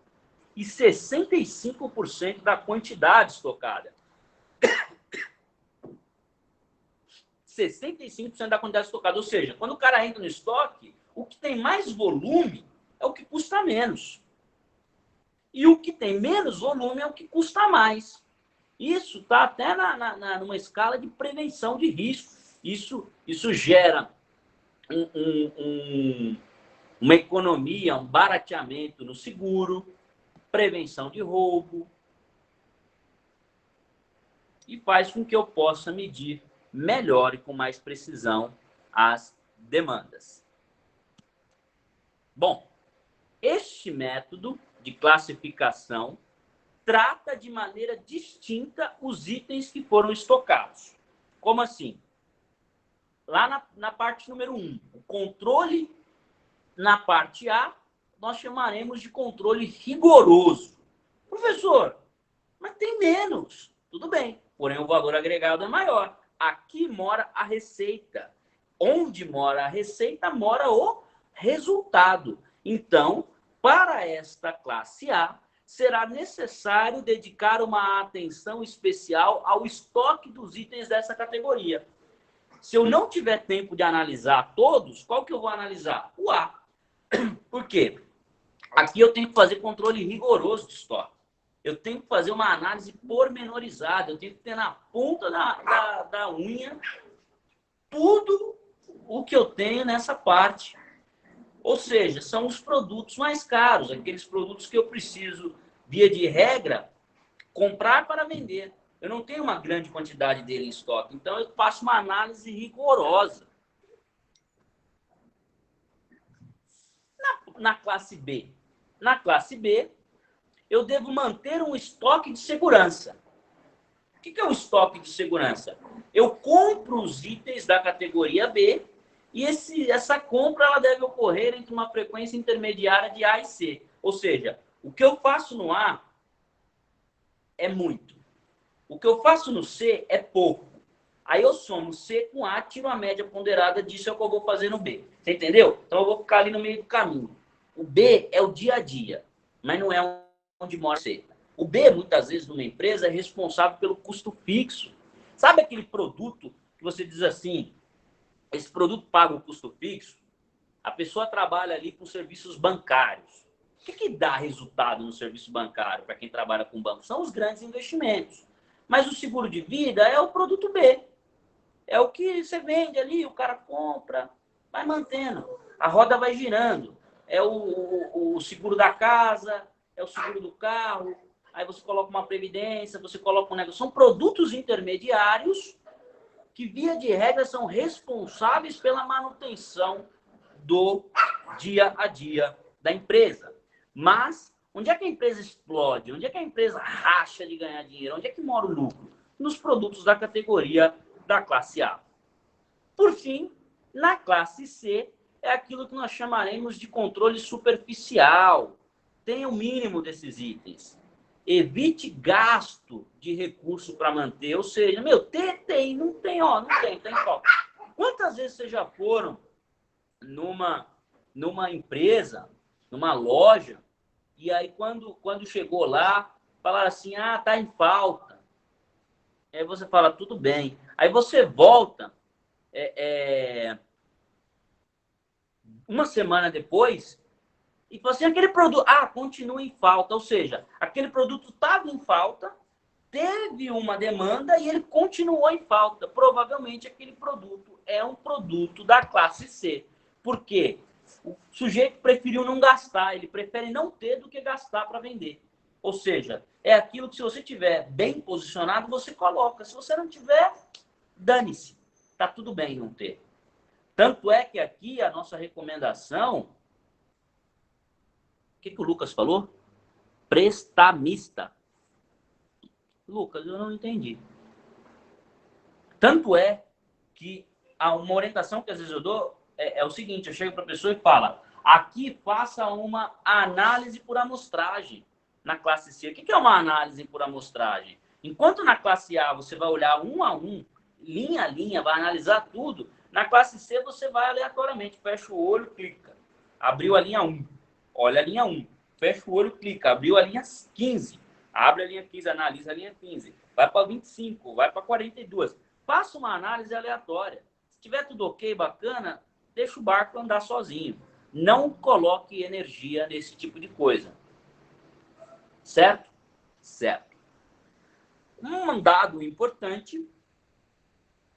Speaker 1: e 65% da quantidade estocada. 65% da quantidade estocada. Ou seja, quando o cara entra no estoque, o que tem mais volume é o que custa menos. E o que tem menos volume é o que custa mais. Isso está até numa escala de prevenção de risco. Isso gera uma economia, um barateamento no seguro, prevenção de roubo, e faz com que eu possa medir melhor e com mais precisão as demandas. Bom, este método de classificação trata de maneira distinta os itens que foram estocados. Como assim? Lá na parte número 1, o controle na parte A, nós chamaremos de controle rigoroso. Professor, mas tem menos. Tudo bem, porém o valor agregado é maior. Aqui mora a receita. Onde mora a receita, mora o resultado. Então, para esta classe A, será necessário dedicar uma atenção especial ao estoque dos itens dessa categoria. Se eu não tiver tempo de analisar todos, qual que eu vou analisar? O A. Por quê? Aqui eu tenho que fazer controle rigoroso de estoque. Eu tenho que fazer uma análise pormenorizada. Eu tenho que ter na ponta da unha tudo o que eu tenho nessa parte. Ou seja, são os produtos mais caros, aqueles produtos que eu preciso, via de regra, comprar para vender. Eu não tenho uma grande quantidade dele em estoque. Então, eu faço uma análise rigorosa. Na classe B. Na classe B, eu devo manter um estoque de segurança. O que é um estoque de segurança? Eu compro os itens da categoria B e essa compra ela deve ocorrer entre uma frequência intermediária de A e C. Ou seja, o que eu faço no A é muito. O que eu faço no C é pouco. Aí eu somo C com A, tiro a média ponderada disso, é o que eu vou fazer no B. Você entendeu? Então eu vou ficar ali no meio do caminho. O B é o dia a dia, mas não é onde mora C. O B, muitas vezes, numa empresa, é responsável pelo custo fixo. Sabe aquele produto que você diz assim, esse produto paga o custo fixo? A pessoa trabalha ali com serviços bancários. O que dá resultado no serviço bancário para quem trabalha com banco? São os grandes investimentos. Mas o seguro de vida é o produto B. É o que você vende ali, o cara compra, vai mantendo. A roda vai girando. É o seguro da casa, é o seguro do carro. Aí você coloca uma previdência, você coloca um negócio. São produtos intermediários que, via de regra, são responsáveis pela manutenção do dia a dia da empresa. Mas, onde é que a empresa explode? Onde é que a empresa racha de ganhar dinheiro? Onde é que mora o lucro? Nos produtos da categoria da classe A. Por fim, na classe C, é aquilo que nós chamaremos de controle superficial. Tenha o mínimo desses itens. Evite gasto de recurso para manter. Ou seja, tem, não tem, não tem falta. Quantas vezes vocês já foram numa empresa, numa loja, e aí quando chegou lá, falaram assim, tá em falta. Aí você fala, tudo bem. Aí você volta uma semana depois e fala assim, aquele produto, continua em falta. Ou seja, aquele produto estava em falta, teve uma demanda e ele continuou em falta. Provavelmente aquele produto é um produto da classe C. Por quê? O sujeito preferiu não gastar, ele prefere não ter do que gastar para vender. Ou seja, é aquilo que se você tiver bem posicionado, você coloca. Se você não tiver, dane-se. Tá tudo bem não ter. Tanto é que aqui a nossa recomendação... O que o Lucas falou? Prestamista. Lucas, eu não entendi. Tanto é que uma orientação que às vezes eu dou é o seguinte, eu chego para a pessoa e falo, aqui faça uma análise por amostragem na classe C. O que é uma análise por amostragem? Enquanto na classe A você vai olhar um a um, linha a linha, vai analisar tudo, na classe C você vai aleatoriamente, fecha o olho, clica. Abriu a linha 1, olha a linha 1, fecha o olho, clica. Abriu a linha 15, abre a linha 15, analisa a linha 15, vai para 25, vai para 42. Faça uma análise aleatória. Se tiver tudo ok, bacana, deixa o barco andar sozinho. Não coloque energia nesse tipo de coisa. Certo? Certo. Um dado importante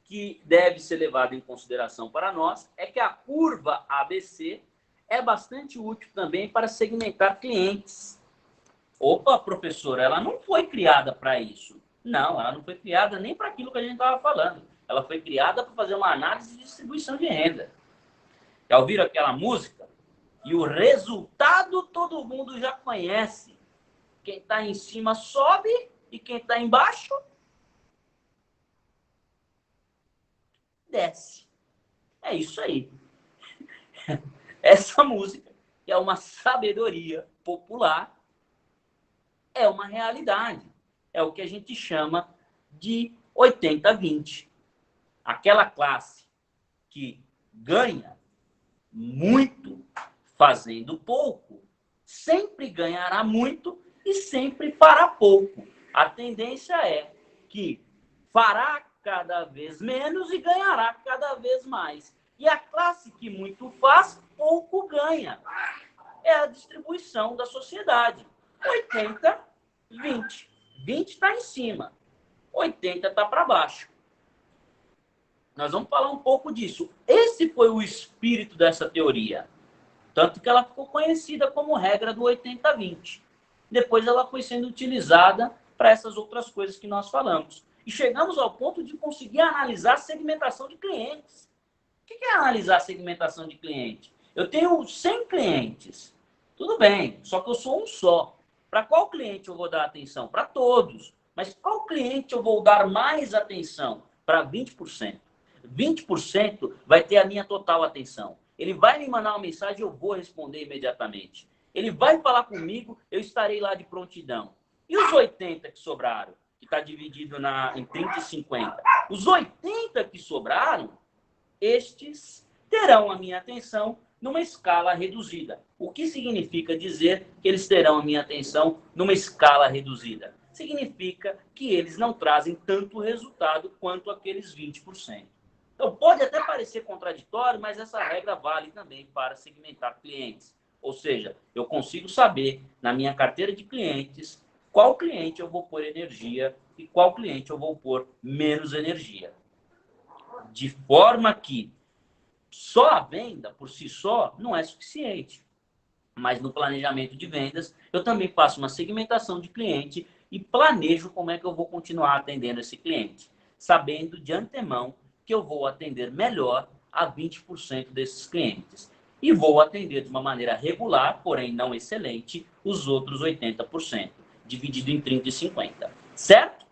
Speaker 1: que deve ser levado em consideração para nós é que a curva ABC é bastante útil também para segmentar clientes. Opa, professora, ela não foi criada para isso. Não, ela não foi criada nem para aquilo que a gente estava falando. Ela foi criada para fazer uma análise de distribuição de renda. Já ouviram aquela música? E o resultado todo mundo já conhece. Quem está em cima sobe e quem está embaixo desce. É isso aí. Essa música, que é uma sabedoria popular, é uma realidade. É o que a gente chama de 80-20. Aquela classe que ganha muito fazendo pouco, sempre ganhará muito e sempre fará pouco. A tendência é que fará cada vez menos e ganhará cada vez mais. E a classe que muito faz, pouco ganha. É a distribuição da sociedade. 80-20. 20 está em cima, 80 está para baixo. Nós vamos falar um pouco disso. Esse foi o espírito dessa teoria. Tanto que ela ficou conhecida como regra do 80-20. Depois ela foi sendo utilizada para essas outras coisas que nós falamos. E chegamos ao ponto de conseguir analisar a segmentação de clientes. O que é analisar a segmentação de cliente? Eu tenho 100 clientes. Tudo bem, só que eu sou um só. Para qual cliente eu vou dar atenção? Para todos. Mas qual cliente eu vou dar mais atenção? Para 20%. 20% vai ter a minha total atenção. Ele vai me mandar uma mensagem, eu vou responder imediatamente. Ele vai falar comigo, eu estarei lá de prontidão. E os 80 que sobraram, que está dividido em 30 e 50? Os 80 que sobraram, estes terão a minha atenção numa escala reduzida. O que significa dizer que eles terão a minha atenção numa escala reduzida? Significa que eles não trazem tanto resultado quanto aqueles 20%. Então, pode até parecer contraditório, mas essa regra vale também para segmentar clientes. Ou seja, eu consigo saber, na minha carteira de clientes, qual cliente eu vou pôr energia e qual cliente eu vou pôr menos energia. De forma que só a venda, por si só, não é suficiente. Mas no planejamento de vendas, eu também faço uma segmentação de cliente e planejo como é que eu vou continuar atendendo esse cliente, sabendo de antemão que eu vou atender melhor a 20% desses clientes. E vou atender de uma maneira regular, porém não excelente, os outros 80%, dividido em 30 e 50. Certo?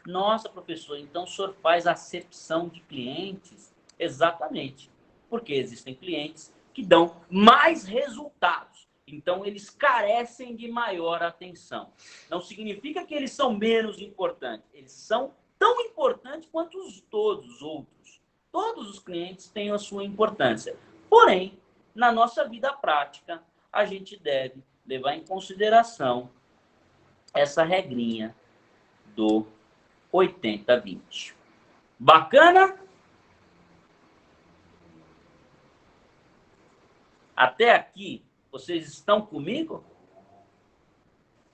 Speaker 1: Nossa, professor, então o senhor faz acepção de clientes? Exatamente. Porque existem clientes que dão mais resultados. Então, eles carecem de maior atenção. Não significa que eles são menos importantes. Eles são tão importantes quanto todos os outros. Todos os clientes têm a sua importância. Porém, na nossa vida prática, a gente deve levar em consideração essa regrinha do 80-20. Bacana? Até aqui, vocês estão comigo?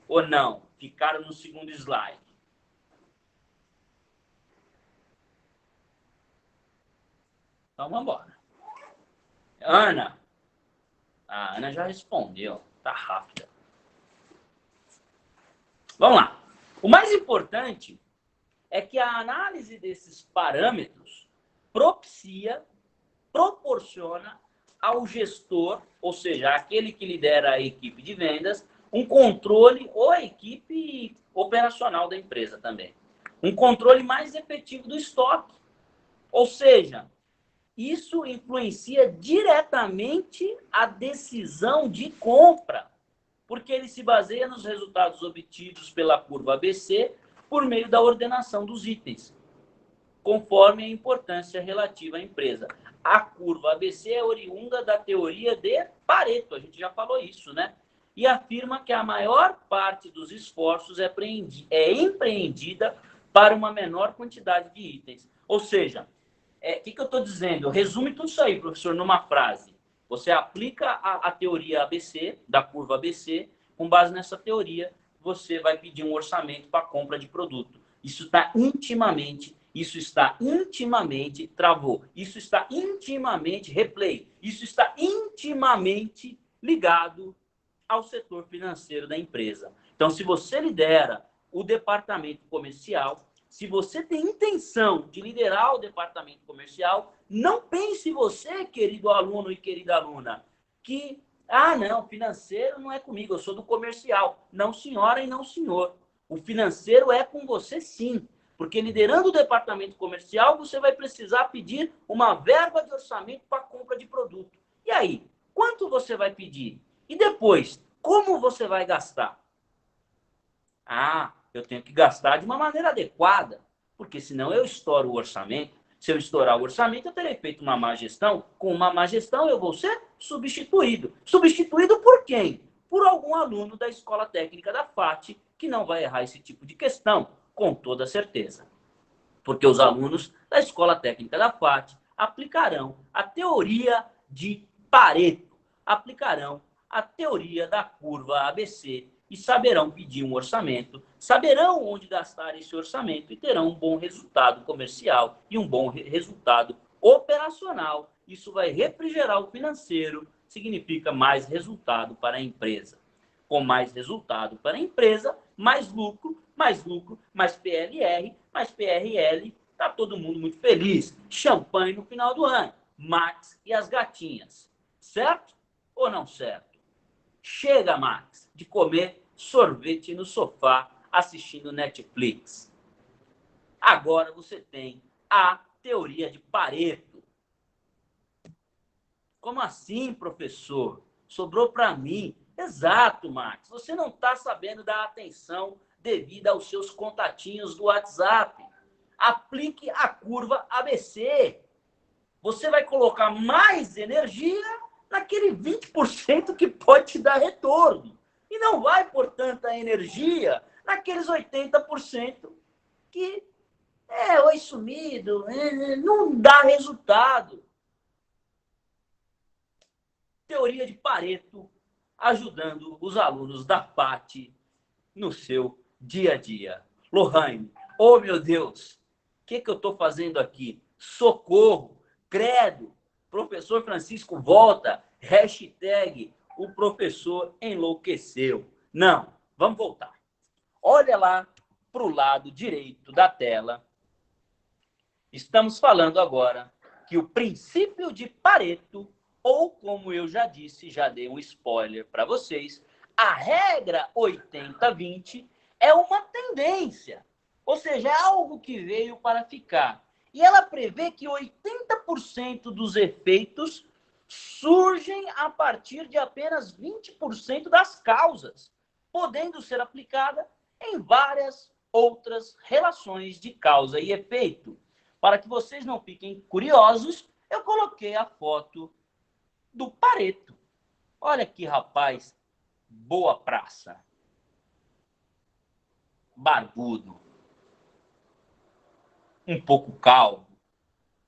Speaker 1: Ou não? Ficaram no segundo slide. Então, vamos embora. Ana. A Ana já respondeu. Tá rápida. Vamos lá. O mais importante é que a análise desses parâmetros proporciona ao gestor, ou seja, aquele que lidera a equipe de vendas, um controle, ou a equipe operacional da empresa também. Um controle mais efetivo do estoque. Ou seja, isso influencia diretamente a decisão de compra, porque ele se baseia nos resultados obtidos pela curva ABC por meio da ordenação dos itens, conforme a importância relativa à empresa. A curva ABC é oriunda da teoria de Pareto, a gente já falou isso, né? E afirma que a maior parte dos esforços é empreendida para uma menor quantidade de itens. Ou seja, o que eu estou dizendo? Resume tudo isso aí, professor, numa frase. Você aplica a teoria ABC, da curva ABC, com base nessa teoria, você vai pedir um orçamento para compra de produto. Isso está intimamente, travou. Isso está intimamente, replay. Isso está intimamente ligado ao setor financeiro da empresa. Então, se você lidera o departamento comercial, se você tem intenção de liderar o departamento comercial, não pense você, querido aluno e querida aluna, que, não, financeiro não é comigo, eu sou do comercial. Não, senhora e não, senhor. O financeiro é com você, sim. Porque liderando o departamento comercial, você vai precisar pedir uma verba de orçamento para compra de produto. E aí, quanto você vai pedir? E depois, como você vai gastar? Eu tenho que gastar de uma maneira adequada, porque senão eu estouro o orçamento. Se eu estourar o orçamento, eu terei feito uma má gestão. Com uma má gestão, eu vou ser substituído. Substituído por quem? Por algum aluno da Escola Técnica da FAT, que não vai errar esse tipo de questão, com toda certeza. Porque os alunos da Escola Técnica da FAT aplicarão a teoria de Pareto, aplicarão a teoria da curva ABC e saberão pedir um orçamento, saberão onde gastar esse orçamento e terão um bom resultado comercial e um bom resultado operacional. Isso vai refrigerar o financeiro, significa mais resultado para a empresa. Com mais resultado para a empresa, mais lucro, mais PLR, mais PRL, tá todo mundo muito feliz. Champanhe no final do ano. Max e as gatinhas. Certo ou não certo? Chega, Max, de comer sorvete no sofá assistindo Netflix. Agora você tem a teoria de Pareto. Como assim, professor? Sobrou para mim. Exato, Max. Você não está sabendo dar atenção devida aos seus contatinhos do WhatsApp. Aplique a curva ABC. Você vai colocar mais energia naquele 20% que pode te dar retorno. E não vai pôr tanta energia naqueles 80% que oi sumido, não dá resultado. Teoria de Pareto, ajudando os alunos da FAT no seu dia a dia. Lohane, oh meu Deus, o que eu estou fazendo aqui? Socorro, credo, professor Francisco volta, hashtag o professor enlouqueceu. Não, vamos voltar. Olha lá para o lado direito da tela. Estamos falando agora que o princípio de Pareto, ou como eu já disse, já dei um spoiler para vocês, a regra 80-20 é uma tendência, ou seja, é algo que veio para ficar. E ela prevê que 80% dos efeitos surgem a partir de apenas 20% das causas, podendo ser aplicada em várias outras relações de causa e efeito. Para que vocês não fiquem curiosos, eu coloquei a foto do Pareto. Olha que rapaz, boa praça. Barbudo. Um pouco calmo.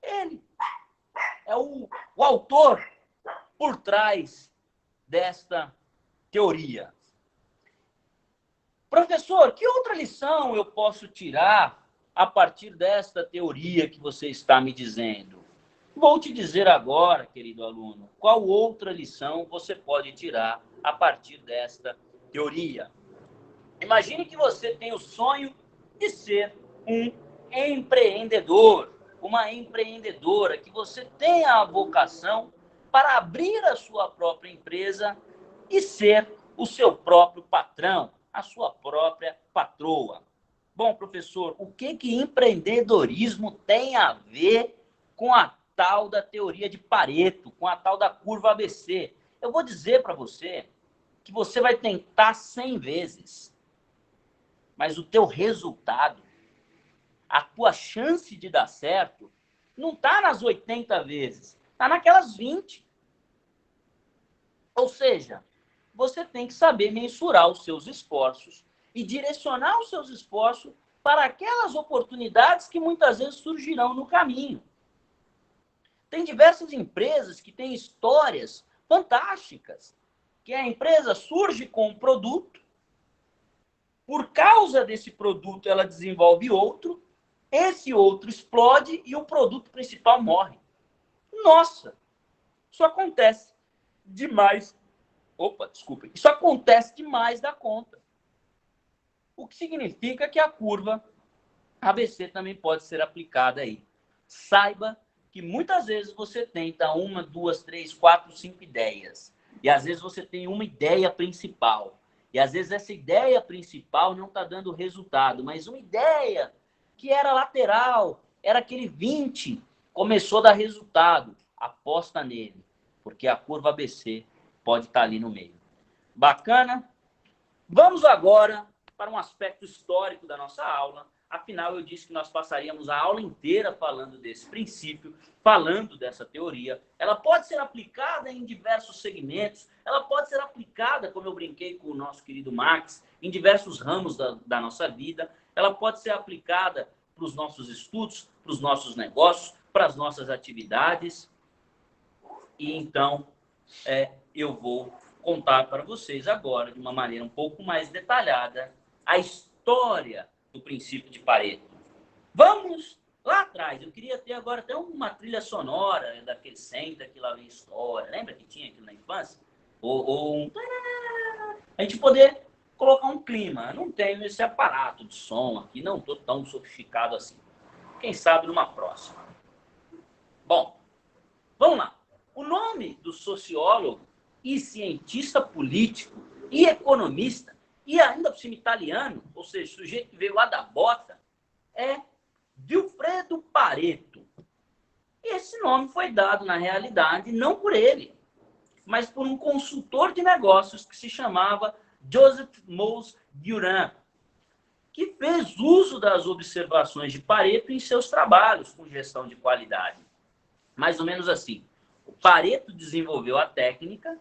Speaker 1: Ele é o autor por trás desta teoria. Professor, que outra lição eu posso tirar a partir desta teoria que você está me dizendo? Vou te dizer agora, querido aluno, qual outra lição você pode tirar a partir desta teoria. Imagine que você tem o sonho de ser um empreendedor, uma empreendedora, que você tenha a vocação para abrir a sua própria empresa e ser o seu próprio patrão, a sua própria patroa. Bom, professor, o que empreendedorismo tem a ver com a tal da teoria de Pareto, com a tal da curva ABC? Eu vou dizer para você que você vai tentar 100 vezes, mas o teu resultado, a tua chance de dar certo, não está nas 80 vezes, está naquelas 20. Ou seja, você tem que saber mensurar os seus esforços e direcionar os seus esforços para aquelas oportunidades que muitas vezes surgirão no caminho. Tem diversas empresas que têm histórias fantásticas, que a empresa surge com um produto, por causa desse produto ela desenvolve outro, esse outro explode e o produto principal morre. Nossa, isso acontece demais. Isso acontece demais da conta. O que significa que a curva ABC também pode ser aplicada aí. Saiba que muitas vezes você tenta 1, 2, 3, 4, 5 ideias. E às vezes você tem uma ideia principal. E às vezes essa ideia principal não está dando resultado, mas uma ideia que era lateral, era aquele 20, começou a dar resultado. Aposta nele, porque a curva ABC pode estar ali no meio. Bacana? Vamos agora para um aspecto histórico da nossa aula. Afinal, eu disse que nós passaríamos a aula inteira falando desse princípio, falando dessa teoria. Ela pode ser aplicada em diversos segmentos, ela pode ser aplicada, como eu brinquei com o nosso querido Max, em diversos ramos da nossa vida. Ela pode ser aplicada para os nossos estudos, para os nossos negócios, para as nossas atividades. E então, eu vou contar para vocês agora, de uma maneira um pouco mais detalhada, a história do princípio de Pareto. Vamos lá atrás. Eu queria ter agora até uma trilha sonora daquele Senta que lá vem história. Lembra que tinha aquilo na infância? Ou um... A gente poder colocar um clima. Eu não tenho esse aparato de som aqui, não estou tão sofisticado assim. Quem sabe numa próxima. Bom, vamos lá. O nome do sociólogo e cientista político e economista, e ainda por cima italiano, ou seja, sujeito que veio lá da bota, é Vilfredo Pareto. E esse nome foi dado, na realidade, não por ele, mas por um consultor de negócios que se chamava Joseph Mose Durand, que fez uso das observações de Pareto em seus trabalhos com gestão de qualidade. Mais ou menos assim. O Pareto desenvolveu a técnica,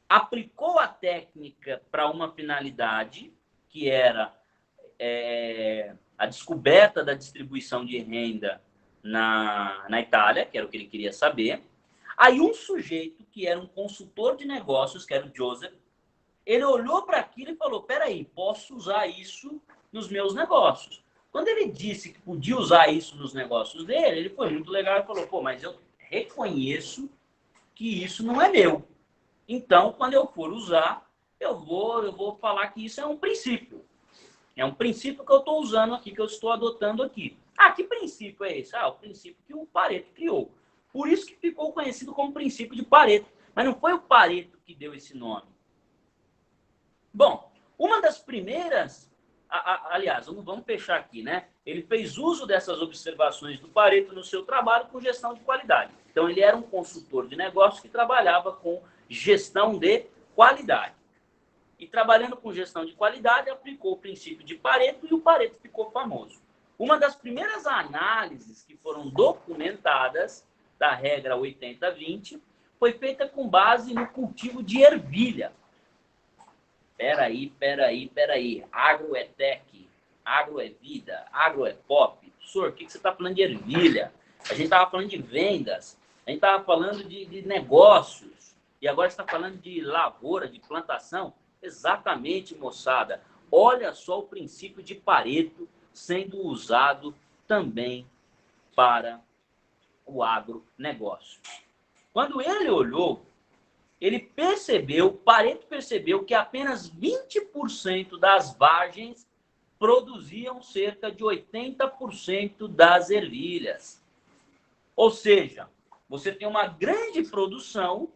Speaker 1: aplicou a técnica para uma finalidade, que era a descoberta da distribuição de renda na Itália, que era o que ele queria saber. Aí um sujeito, que era um consultor de negócios, que era o Joseph, ele olhou para aquilo e falou, peraí, posso usar isso nos meus negócios. Quando ele disse que podia usar isso nos negócios dele, ele foi muito legal e falou, pô, mas eu reconheço que isso não é meu. Então, quando eu for usar, eu vou falar que isso é um princípio. É um princípio que eu estou usando aqui, que eu estou adotando aqui. Ah, que princípio é esse? Ah, o princípio que o Pareto criou. Por isso que ficou conhecido como princípio de Pareto. Mas não foi o Pareto que deu esse nome. Bom, uma das primeiras... Aliás, vamos fechar aqui, né? Ele fez uso dessas observações do Pareto no seu trabalho com gestão de qualidade. Então, ele era um consultor de negócios que trabalhava com gestão de qualidade. E trabalhando com gestão de qualidade, aplicou o princípio de Pareto e o Pareto ficou famoso. Uma das primeiras análises que foram documentadas da regra 80-20 foi feita com base no cultivo de ervilha. Peraí. Agro é tech, agro é vida, agro é pop. Professor, o que você está falando de ervilha? A gente estava falando de vendas, a gente estava falando de negócios, e agora está falando de lavoura, de plantação. Exatamente, moçada. Olha só o princípio de Pareto sendo usado também para o agronegócio. Quando ele olhou, Pareto percebeu que apenas 20% das vagens produziam cerca de 80% das ervilhas. Ou seja, você tem uma grande produção,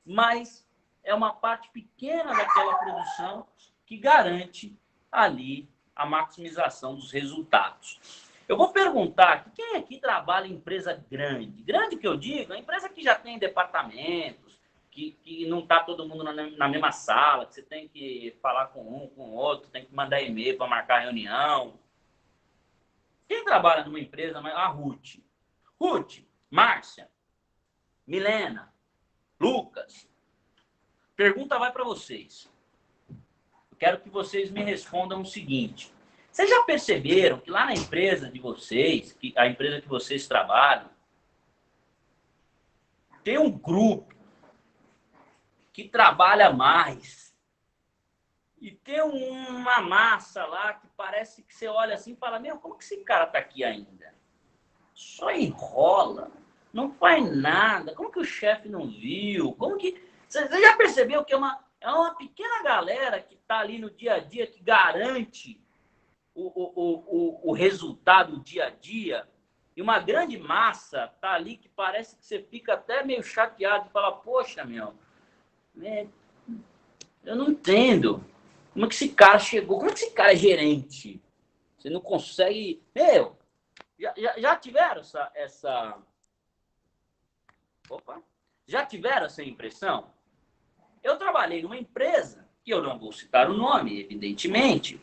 Speaker 1: mas é uma parte pequena daquela produção que garante ali a maximização dos resultados. Eu vou perguntar, quem aqui trabalha em empresa grande? Grande que eu digo, é empresa que já tem departamentos, que não está todo mundo na mesma sala, que você tem que falar com um, com o outro, tem que mandar e-mail para marcar reunião. Quem trabalha numa empresa, a Ruth. Ruth, Márcia, Milena, Lucas. Pergunta vai para vocês. Eu quero que vocês me respondam o seguinte. Vocês já perceberam que lá na empresa de vocês, a empresa que vocês trabalham, tem um grupo que trabalha mais e tem uma massa lá que parece que você olha assim e fala, meu, como que esse cara tá aqui ainda? Só enrola, não faz nada, como que o chefe não viu? Como que... Você já percebeu que é uma pequena galera que está ali no dia a dia, que garante o resultado do dia a dia, e uma grande massa está ali que parece que você fica até meio chateado e fala, poxa, meu, Eu não entendo. Como é que esse cara chegou? Como é que esse cara é gerente? Você não consegue... Já tiveram essa... Opa! Já tiveram essa impressão? Eu trabalhei numa empresa, que eu não vou citar o nome, evidentemente,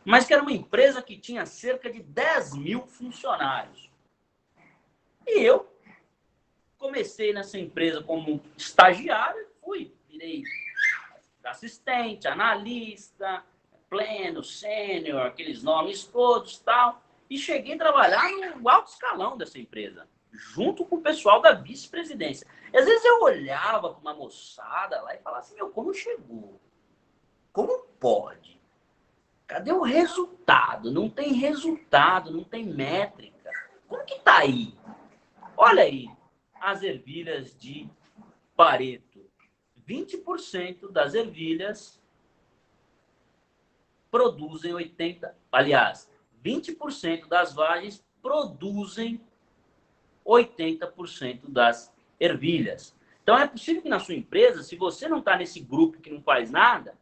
Speaker 1: mas que era uma empresa que tinha cerca de 10 mil funcionários. E eu comecei nessa empresa como estagiário, virei assistente, analista, pleno, sênior, aqueles nomes todos, tal, e cheguei a trabalhar no alto escalão dessa empresa, junto com o pessoal da vice-presidência. E às vezes eu olhava para uma moçada lá e falava assim, como chegou? Como pode? Cadê o resultado? Não tem resultado, não tem métrica. Como que tá aí? Olha aí, as ervilhas de Pareto. 20% das ervilhas produzem 80%. Aliás, 20% das vagens produzem 80% das ervilhas. Então, é possível que na sua empresa, se você não está nesse grupo que não faz nada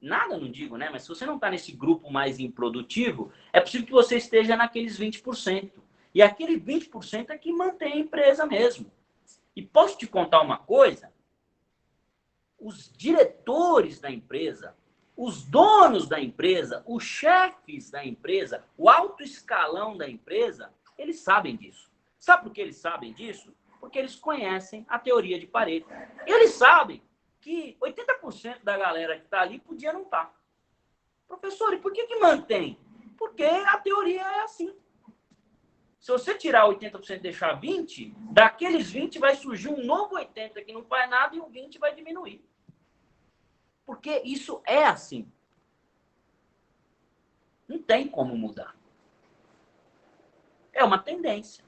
Speaker 1: não digo, né? Mas se você não está nesse grupo mais improdutivo, é possível que você esteja naqueles 20%. E aquele 20% é que mantém a empresa mesmo. E posso te contar uma coisa? Os diretores da empresa, os donos da empresa, os chefes da empresa, o alto escalão da empresa, eles sabem disso. Sabe por que eles sabem disso? Porque eles conhecem a teoria de Pareto. Eles sabem que 80% da galera que está ali podia não estar. Professor, e por que mantém? Porque a teoria é assim. Se você tirar 80% e deixar 20%, daqueles 20% vai surgir um novo 80% que não faz nada e o 20% vai diminuir. Porque isso é assim. Não tem como mudar. É uma tendência.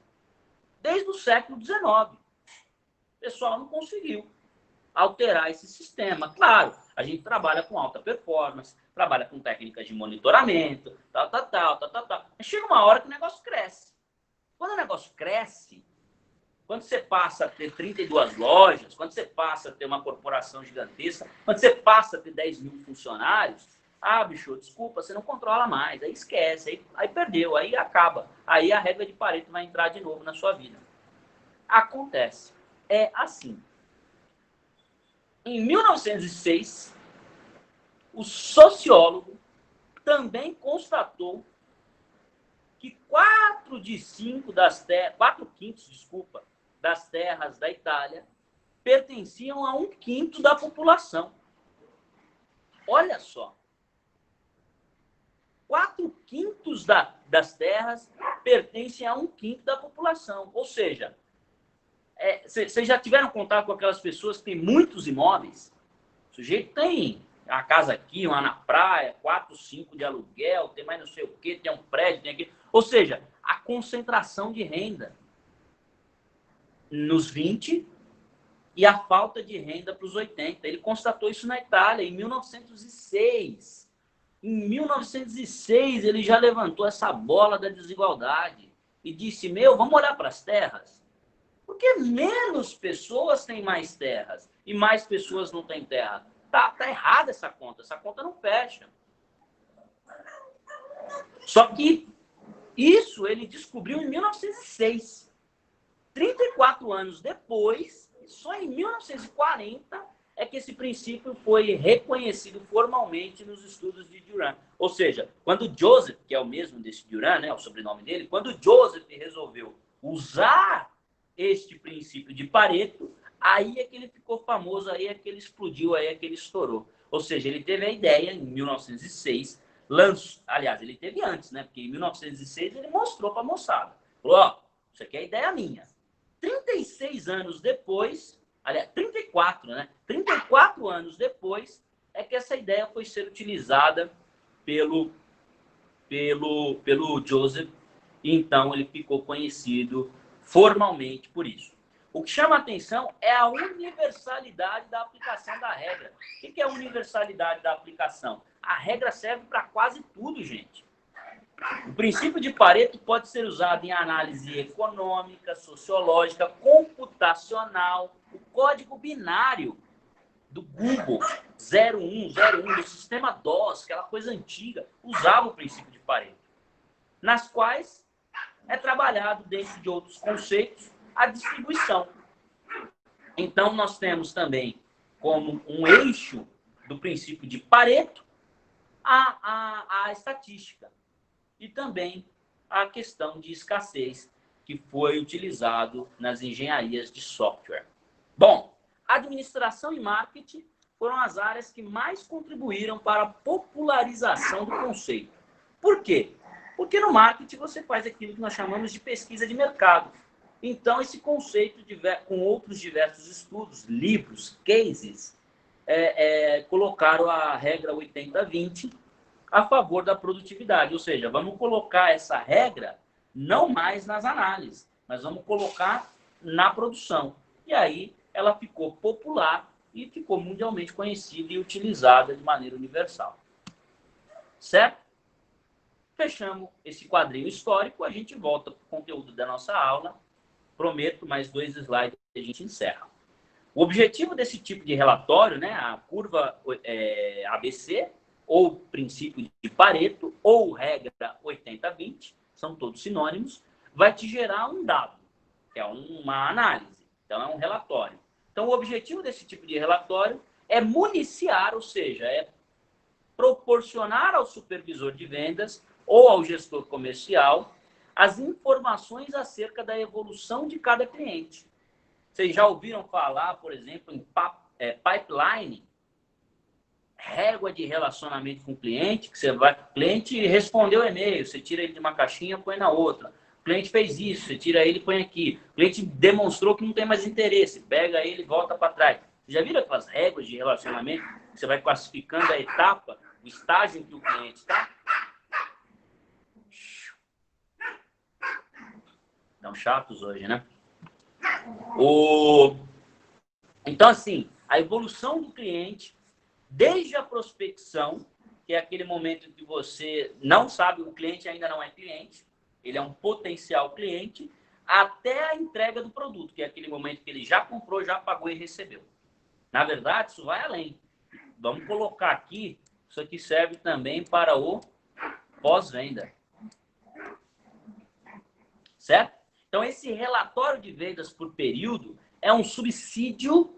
Speaker 1: Desde o século XIX. O pessoal não conseguiu alterar esse sistema. Claro, a gente trabalha com alta performance, trabalha com técnicas de monitoramento, tal. Mas chega uma hora que o negócio cresce. Quando o negócio cresce, quando você passa a ter 32 lojas, quando você passa a ter uma corporação gigantesca, quando você passa a ter 10 mil funcionários, bicho, desculpa, você não controla mais, aí esquece, aí perdeu, aí acaba. Aí a regra de Pareto vai entrar de novo na sua vida. Acontece. É assim. Em 1906, o sociólogo também constatou que 4 quintos das terras da Itália pertenciam a 1/5 da população. Olha só. 4/5 das terras pertencem a 1/5 da população. Ou seja, vocês já tiveram contato com aquelas pessoas que têm muitos imóveis? O sujeito tem a casa aqui, uma na praia, 4, 5 de aluguel, tem mais não sei o quê, tem um prédio, tem aqui. Ou seja, a concentração de renda nos 20 e a falta de renda para os 80. Ele constatou isso na Itália em 1906. Em 1906, ele já levantou essa bola da desigualdade e disse, vamos olhar para as terras. Porque menos pessoas têm mais terras e mais pessoas não têm terra. Tá errada essa conta não fecha. Só que isso ele descobriu em 1906. 34 anos depois, só em 1940, é que esse princípio foi reconhecido formalmente nos estudos de Durant. Ou seja, quando Joseph, que é o mesmo desse Durant, né, o sobrenome dele, quando Joseph resolveu usar este princípio de Pareto, aí é que ele ficou famoso, aí é que ele explodiu, aí é que ele estourou. Ou seja, ele teve a ideia em 1906, aliás, ele teve antes, né? Porque em 1906 ele mostrou para a moçada. Falou, isso aqui é ideia minha. 36 anos depois, aliás, 34, né? 34 anos depois é que essa ideia foi ser utilizada pelo Joseph, e então ele ficou conhecido formalmente por isso. O que chama a atenção é a universalidade da aplicação da regra. O que é a universalidade da aplicação? A regra serve para quase tudo, gente. O princípio de Pareto pode ser usado em análise econômica, sociológica, computacional, o código binário do Google, 01, do sistema DOS, aquela coisa antiga, usava o princípio de Pareto, nas quais é trabalhado, dentro de outros conceitos, a distribuição. Então, nós temos também como um eixo do princípio de Pareto a estatística e também a questão de escassez que foi utilizado nas engenharias de software. Bom, administração e marketing foram as áreas que mais contribuíram para a popularização do conceito. Por quê? Porque no marketing você faz aquilo que nós chamamos de pesquisa de mercado. Então, esse conceito, com outros diversos estudos, livros, cases, colocaram a regra 80-20 a favor da produtividade. Ou seja, vamos colocar essa regra não mais nas análises, mas vamos colocar na produção. E aí ela ficou popular e ficou mundialmente conhecida e utilizada de maneira universal. Certo? Fechamos esse quadrinho histórico, a gente volta para o conteúdo da nossa aula. Prometo, mais 2 slides e a gente encerra. O objetivo desse tipo de relatório, né, a curva ABC, ou princípio de Pareto, ou regra 80-20, são todos sinônimos, vai te gerar um dado, que é uma análise. Então, é um relatório. Então, o objetivo desse tipo de relatório é municiar, ou seja, é proporcionar ao supervisor de vendas ou ao gestor comercial as informações acerca da evolução de cada cliente. Vocês já ouviram falar, por exemplo, em pipeline, régua de relacionamento com o cliente, que o cliente respondeu o e-mail, você tira ele de uma caixinha, põe na outra. O cliente fez isso, você tira ele e põe aqui. O cliente demonstrou que não tem mais interesse, pega ele e volta para trás. Vocês já viram aquelas réguas de relacionamento? Que você vai classificando a etapa, o estágio em que o cliente está? Estão chatos hoje, né? Então, assim, a evolução do cliente, desde a prospecção, que é aquele momento em que você não sabe, o cliente ainda não é cliente, ele é um potencial cliente, até a entrega do produto, que é aquele momento que ele já comprou, já pagou e recebeu. Na verdade, isso vai além. Vamos colocar aqui, isso aqui serve também para o pós-venda. Certo? Então, esse relatório de vendas por período é um subsídio.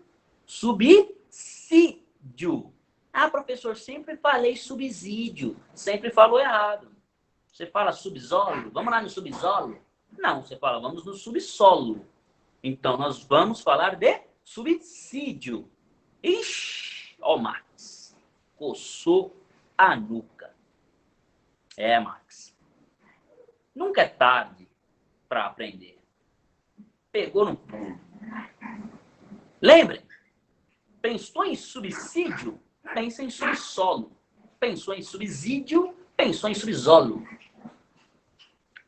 Speaker 1: Ah, professor, sempre falei subsídio. Sempre falou errado. Você fala subsolo? Vamos lá no subsolo? Não, você fala, vamos no subsolo. Então, nós vamos falar de subsídio. Ixi, ó, Max. Coçou a nuca. Max. Nunca é tarde para aprender. Pegou no pulo. Lembrem, pensou em subsídio? Pensa em subsolo. Pensou em subsídio? Pensou em subsolo.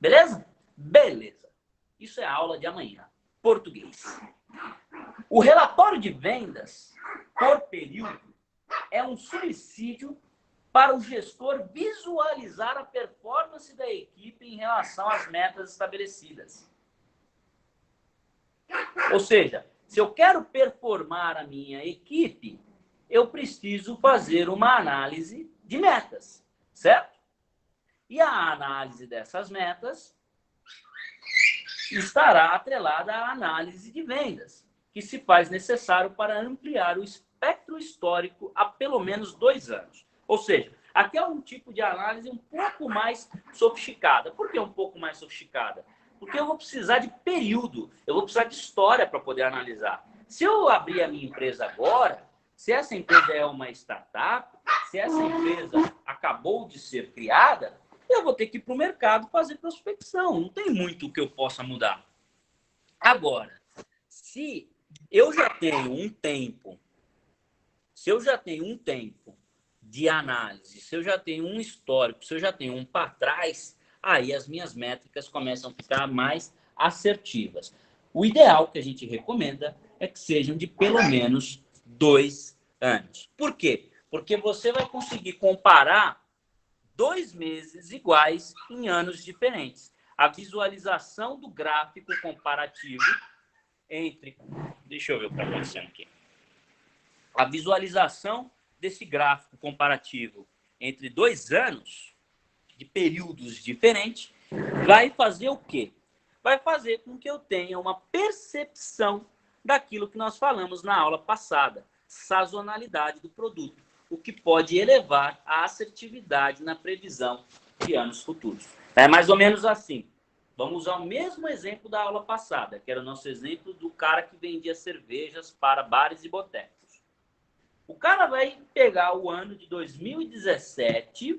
Speaker 1: Beleza? Beleza. Isso é a aula de amanhã. Português. O relatório de vendas por período é um subsídio para o gestor visualizar a performance da equipe em relação às metas estabelecidas. Ou seja, se eu quero performar a minha equipe, eu preciso fazer uma análise de metas, certo? E a análise dessas metas estará atrelada à análise de vendas, que se faz necessário para ampliar o espectro histórico a pelo menos 2 anos. Ou seja, aqui é um tipo de análise um pouco mais sofisticada. Por que um pouco mais sofisticada? Porque eu vou precisar de período, eu vou precisar de história para poder analisar. Se eu abrir a minha empresa agora, se essa empresa é uma startup, se essa empresa acabou de ser criada, eu vou ter que ir para o mercado fazer prospecção. Não tem muito que eu possa mudar. Agora, se eu já tenho um tempo, de análise, se eu já tenho um histórico, se eu já tenho um para trás, aí as minhas métricas começam a ficar mais assertivas. O ideal que a gente recomenda é que sejam de pelo menos 2 anos. Por quê? Porque você vai conseguir comparar 2 meses iguais em anos diferentes. A visualização do gráfico comparativo entre... Deixa eu ver o que está acontecendo aqui. a visualização desse gráfico comparativo entre 2 anos, de períodos diferentes, vai fazer o quê? Vai fazer com que eu tenha uma percepção daquilo que nós falamos na aula passada, sazonalidade do produto, o que pode elevar a assertividade na previsão de anos futuros. É mais ou menos assim. Vamos usar o mesmo exemplo da aula passada, que era o nosso exemplo do cara que vendia cervejas para bares e botecos. O cara vai pegar o ano de 2017,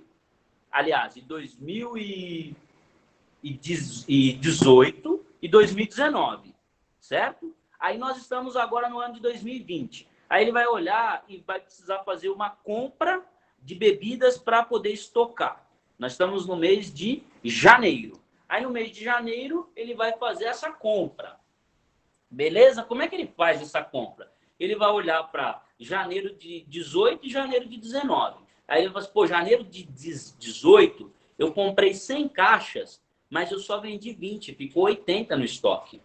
Speaker 1: aliás, de 2018 e 2019, certo? Aí nós estamos agora no ano de 2020. Aí ele vai olhar e vai precisar fazer uma compra de bebidas para poder estocar. Nós estamos no mês de janeiro. Aí no mês de janeiro ele vai fazer essa compra. Beleza? Como é que ele faz essa compra? Ele vai olhar para janeiro de 18 e janeiro de 19. Aí ele vai assim, pô, janeiro de 18 eu comprei 100 caixas, mas eu só vendi 20, ficou 80 no estoque.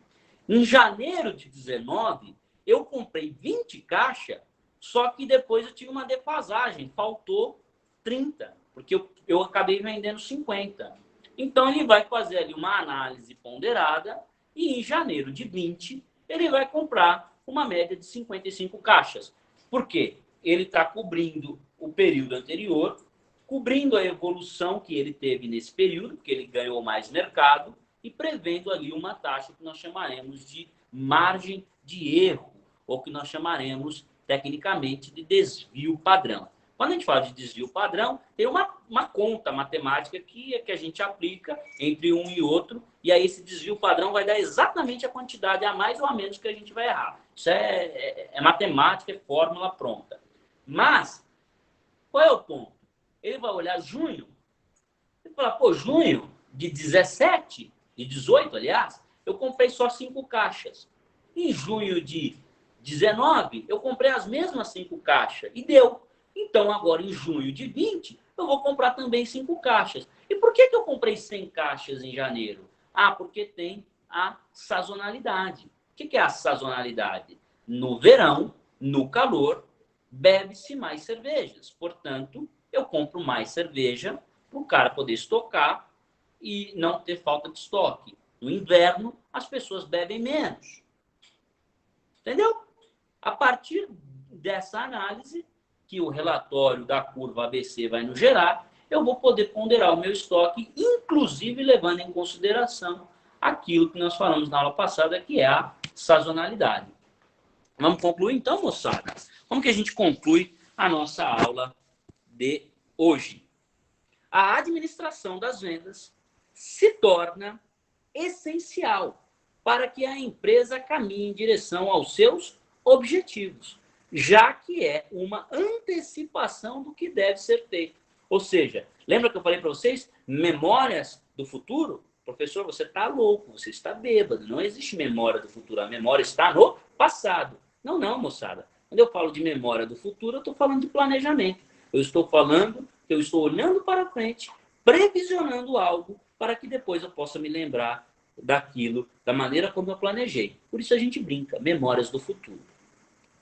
Speaker 1: Em janeiro de 19, eu comprei 20 caixas, só que depois eu tive uma defasagem, faltou 30, porque eu acabei vendendo 50. Então, ele vai fazer ali uma análise ponderada e em janeiro de 20, ele vai comprar uma média de 55 caixas. Por quê? Ele está cobrindo o período anterior, cobrindo a evolução que ele teve nesse período, porque ele ganhou mais mercado, e prevendo ali uma taxa que nós chamaremos de margem de erro, ou que nós chamaremos tecnicamente de desvio padrão. Quando a gente fala de desvio padrão, tem uma conta matemática que a gente aplica entre um e outro, e aí esse desvio padrão vai dar exatamente a quantidade a mais ou a menos que a gente vai errar. Isso é matemática, é fórmula pronta. Mas, qual é o ponto? Ele vai olhar junho, e falar, pô, junho de 17, de 18, aliás, eu comprei só 5 caixas. Em junho de 19, eu comprei as mesmas 5 caixas e deu. Então, agora em junho de 20, eu vou comprar também 5 caixas. E por que eu comprei 100 caixas em janeiro? Ah, porque tem a sazonalidade. O que é a sazonalidade? No verão, no calor, bebe-se mais cervejas. Portanto, eu compro mais cerveja para o cara poder estocar e não ter falta de estoque. No inverno, as pessoas bebem menos. Entendeu? A partir dessa análise, que o relatório da curva ABC vai nos gerar, eu vou poder ponderar o meu estoque, inclusive levando em consideração aquilo que nós falamos na aula passada, que é a sazonalidade. Vamos concluir então, moçada? Como que a gente conclui a nossa aula de hoje? A administração das vendas se torna essencial para que a empresa caminhe em direção aos seus objetivos, já que é uma antecipação do que deve ser feito. Ou seja, lembra que eu falei para vocês? Memórias do futuro? Professor, você está louco, você está bêbado. Não existe memória do futuro, a memória está no passado. Não, não, moçada. Quando eu falo de memória do futuro, eu estou falando de planejamento. Eu estou falando que eu estou olhando para frente, previsionando algo para que depois eu possa me lembrar daquilo, da maneira como eu planejei. Por isso a gente brinca, memórias do futuro.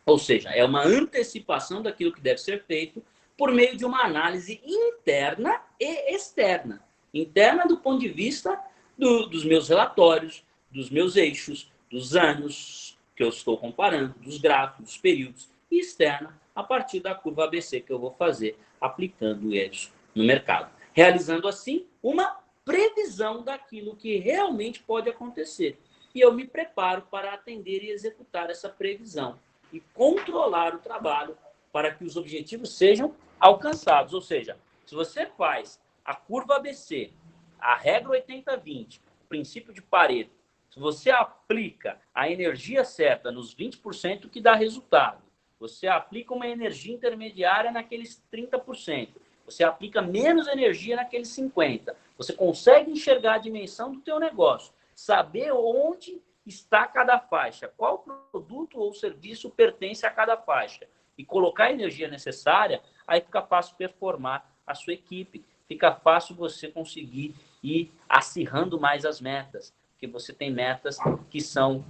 Speaker 1: Ou seja, é uma antecipação daquilo que deve ser feito por meio de uma análise interna e externa. Interna do ponto de vista dos meus relatórios, dos meus eixos, dos anos que eu estou comparando, dos gráficos, dos períodos, e externa a partir da curva ABC que eu vou fazer aplicando isso no mercado. Realizando assim uma previsão daquilo que realmente pode acontecer. E eu me preparo para atender e executar essa previsão e controlar o trabalho para que os objetivos sejam alcançados. Ou seja, se você faz a curva ABC, a regra 80-20, o princípio de Pareto, se você aplica a energia certa nos 20% que dá resultado, você aplica uma energia intermediária naqueles 30%, você aplica menos energia naqueles 50%, você consegue enxergar a dimensão do teu negócio, saber onde está cada faixa, qual produto ou serviço pertence a cada faixa e colocar a energia necessária, aí fica fácil performar a sua equipe, fica fácil você conseguir ir acirrando mais as metas, porque você tem metas que são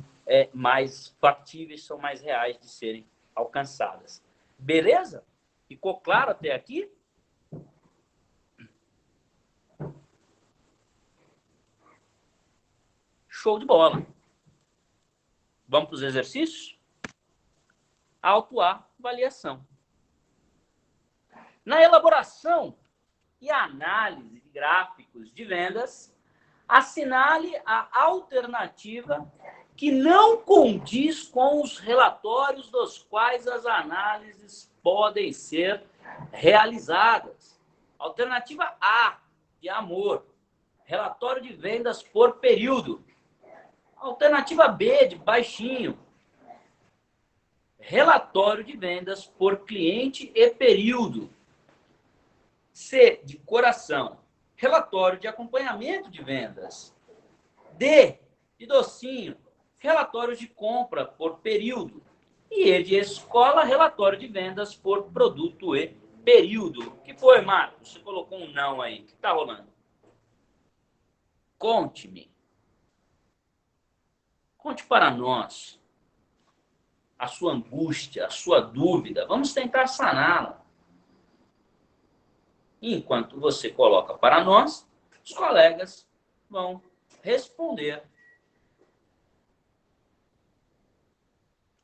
Speaker 1: mais factíveis, são mais reais de serem alcançadas. Beleza? Ficou claro até aqui? Show de bola. Vamos para os exercícios? Autoavaliação. Na elaboração e análise de gráficos de vendas, assinale a alternativa que não condiz com os relatórios dos quais as análises podem ser realizadas. Alternativa A, de amor, relatório de vendas por período. Alternativa B, de baixinho, relatório de vendas por cliente e período. C, de coração, relatório de acompanhamento de vendas. D, de docinho, relatórios de compra por período. E E, de escola, relatório de vendas por produto e período. O que foi, Marcos? Você colocou um não aí. O que está rolando? Conte-me. Conte para nós a sua angústia, a sua dúvida. Vamos tentar saná-la. Enquanto você coloca para nós, os colegas vão responder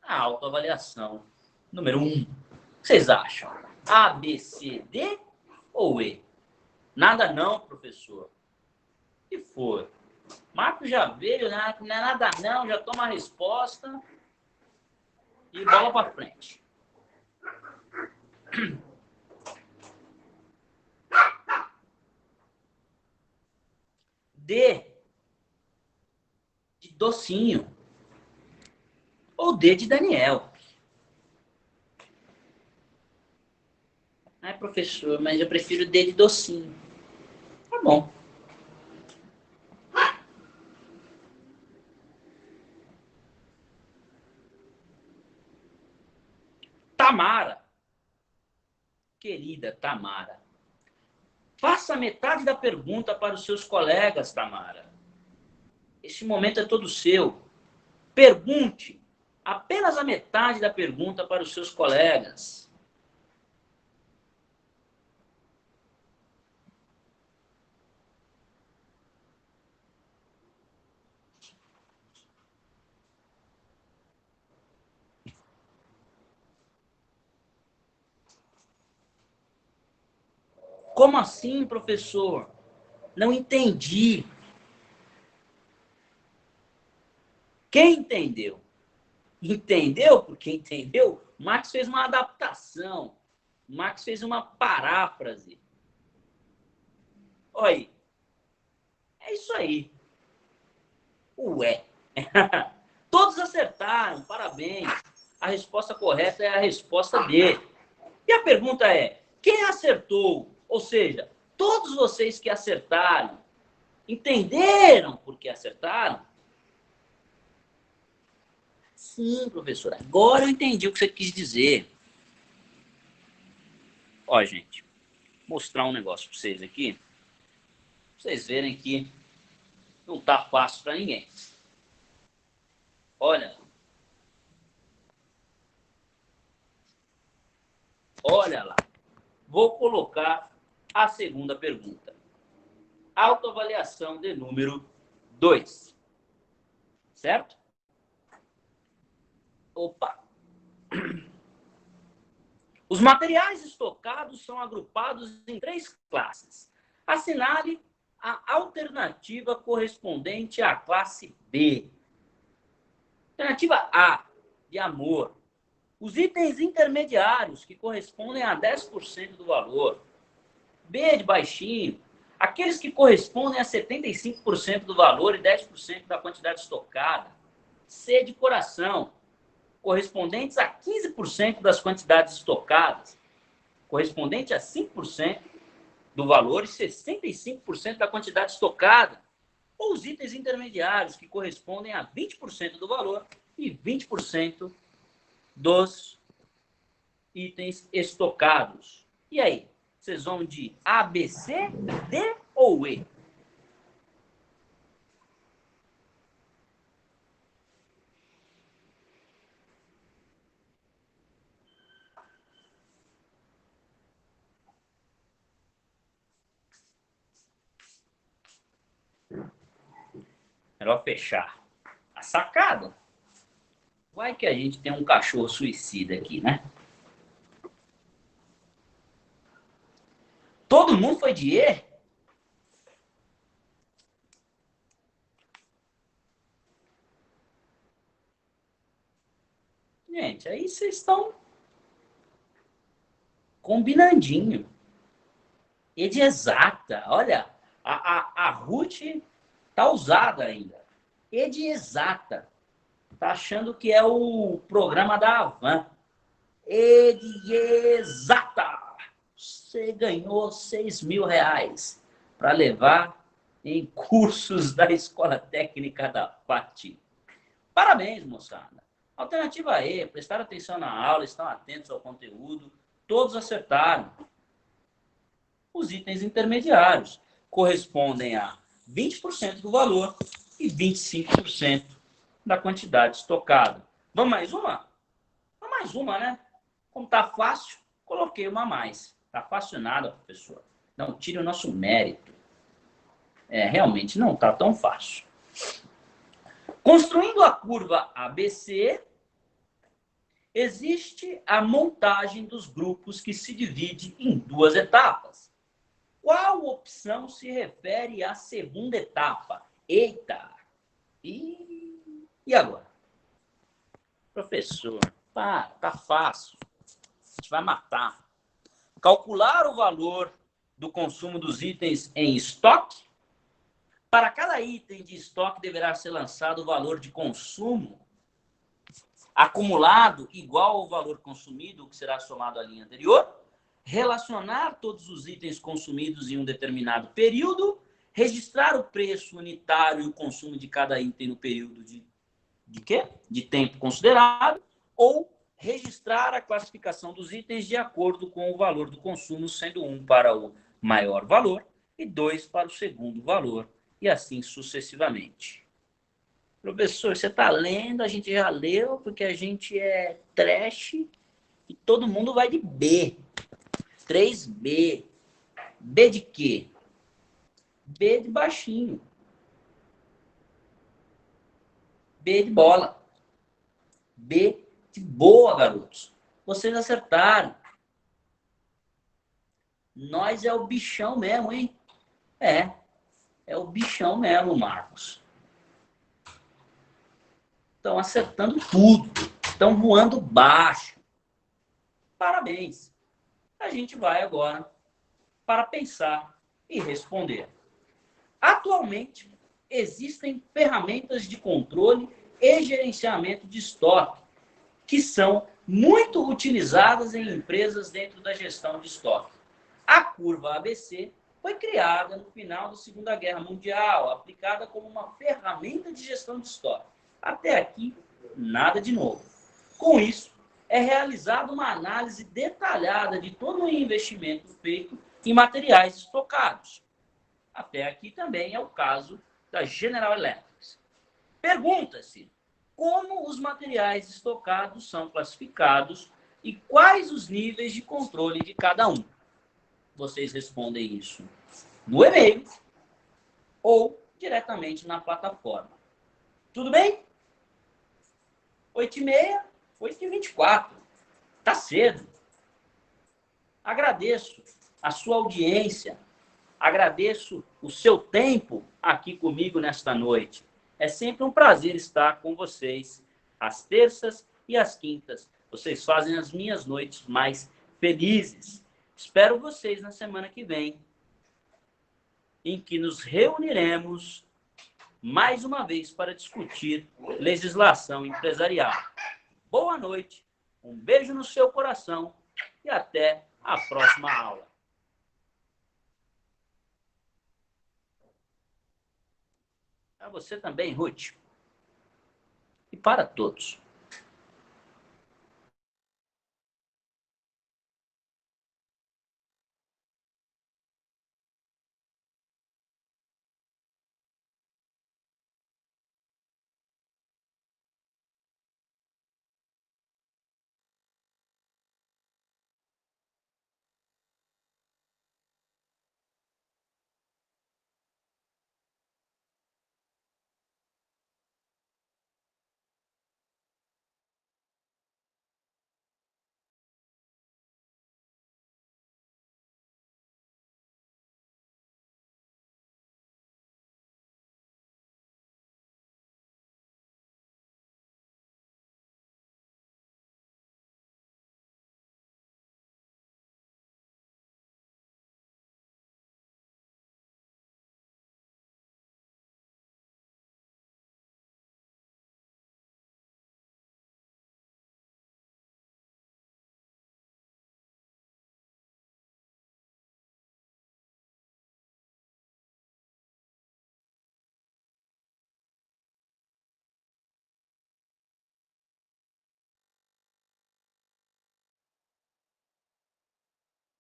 Speaker 1: a autoavaliação número 1. O que vocês acham? A, B, C, D ou E? Nada não, professor. O que foi? Marco já veio, né? Não é nada não, já toma a resposta e bola para frente. D, de docinho. Ou D, de Daniel. Ai, professor, mas eu prefiro D, de docinho. Tá bom. Tamara. Querida Tamara. Faça metade da pergunta para os seus colegas, Tamara. Esse momento é todo seu. Pergunte apenas a metade da pergunta para os seus colegas. Como assim, professor? Não entendi. Quem entendeu? Entendeu? Porque entendeu? Marx fez uma adaptação. Marx fez uma paráfrase. Olha aí. É isso aí. Ué. Todos acertaram. Parabéns. A resposta correta é a resposta D. E a pergunta é, quem acertou? Ou seja, todos vocês que acertaram, entenderam por que acertaram? Sim, professor, agora eu entendi o que você quis dizer. Ó, gente, mostrar um negócio para vocês aqui, pra vocês verem que não tá fácil para ninguém. Olha, olha lá. Vou colocar a segunda pergunta. Autoavaliação de número 2. Certo? Opa! Os materiais estocados são agrupados em 3 classes. Assinale a alternativa correspondente à classe B. Alternativa A, de amor. Os itens intermediários, que correspondem a 10% do valor. B, de baixinho. Aqueles que correspondem a 75% do valor e 10% da quantidade estocada. C, de coração, correspondentes a 15% das quantidades estocadas, correspondente a 5% do valor e 65% da quantidade estocada, ou os itens intermediários, que correspondem a 20% do valor e 20% dos itens estocados. E aí, vocês vão de A, B, C, D ou E? Melhor fechar a sacada. Vai que a gente tem um cachorro suicida aqui, né? Todo mundo foi de E? Gente, aí vocês estão combinandinho. E de exata. Olha, a Ruth tá usada ainda. E de exata. Tá achando que é o programa da Havan. E de exata. Você ganhou 6.000 reais para levar em cursos da Escola Técnica da FAT. Parabéns, moçada. Alternativa E, prestar atenção na aula, estão atentos ao conteúdo, todos acertaram. Os itens intermediários correspondem a 20% do valor e 25% da quantidade estocada. Vamos mais uma? Vamos mais uma, né? Como tá fácil, coloquei uma a mais. Tá fácil nada, professor. Não tire o nosso mérito. Realmente não tá tão fácil. Construindo a curva ABC, existe a montagem dos grupos que se divide em duas etapas. Qual opção se refere à segunda etapa? Eita! E agora? Professor, tá fácil. A gente vai matar. Calcular o valor do consumo dos itens em estoque. Para cada item de estoque deverá ser lançado o valor de consumo acumulado igual ao valor consumido, que será somado à linha anterior. Relacionar todos os itens consumidos em um determinado período. Registrar o preço unitário e o consumo de cada item no período de quê? De tempo considerado. Ou registrar a classificação dos itens de acordo com o valor do consumo, sendo 1 para o maior valor e 2 para o segundo valor, e assim sucessivamente. Professor, você está lendo, a gente já leu, porque a gente é trash e todo mundo vai de B. 3B. B de quê? B de baixinho. B de bola. B de boa, garotos. Vocês acertaram. Nós é o bichão mesmo, hein? É o bichão mesmo, Marcos. Estão acertando tudo. Estão voando baixo. Parabéns. A gente vai agora para pensar e responder. Atualmente, existem ferramentas de controle e gerenciamento de estoque que são muito utilizadas em empresas dentro da gestão de estoque. A curva ABC foi criada no final da Segunda Guerra Mundial, aplicada como uma ferramenta de gestão de estoque. Até aqui, nada de novo. Com isso, é realizada uma análise detalhada de todo o investimento feito em materiais estocados. Até aqui também é o caso da General Electric. Pergunta-se como os materiais estocados são classificados e quais os níveis de controle de cada um. Vocês respondem isso no e-mail ou diretamente na plataforma. Tudo bem? 8h30, 8h24. Tá cedo. Agradeço a sua audiência. Agradeço o seu tempo aqui comigo nesta noite. É sempre um prazer estar com vocês às terças e às quintas. Vocês fazem as minhas noites mais felizes. Espero vocês na semana que vem, em que nos reuniremos mais uma vez para discutir legislação empresarial. Boa noite, um beijo no seu coração e até a próxima aula. Para você também, Ruth. E para todos.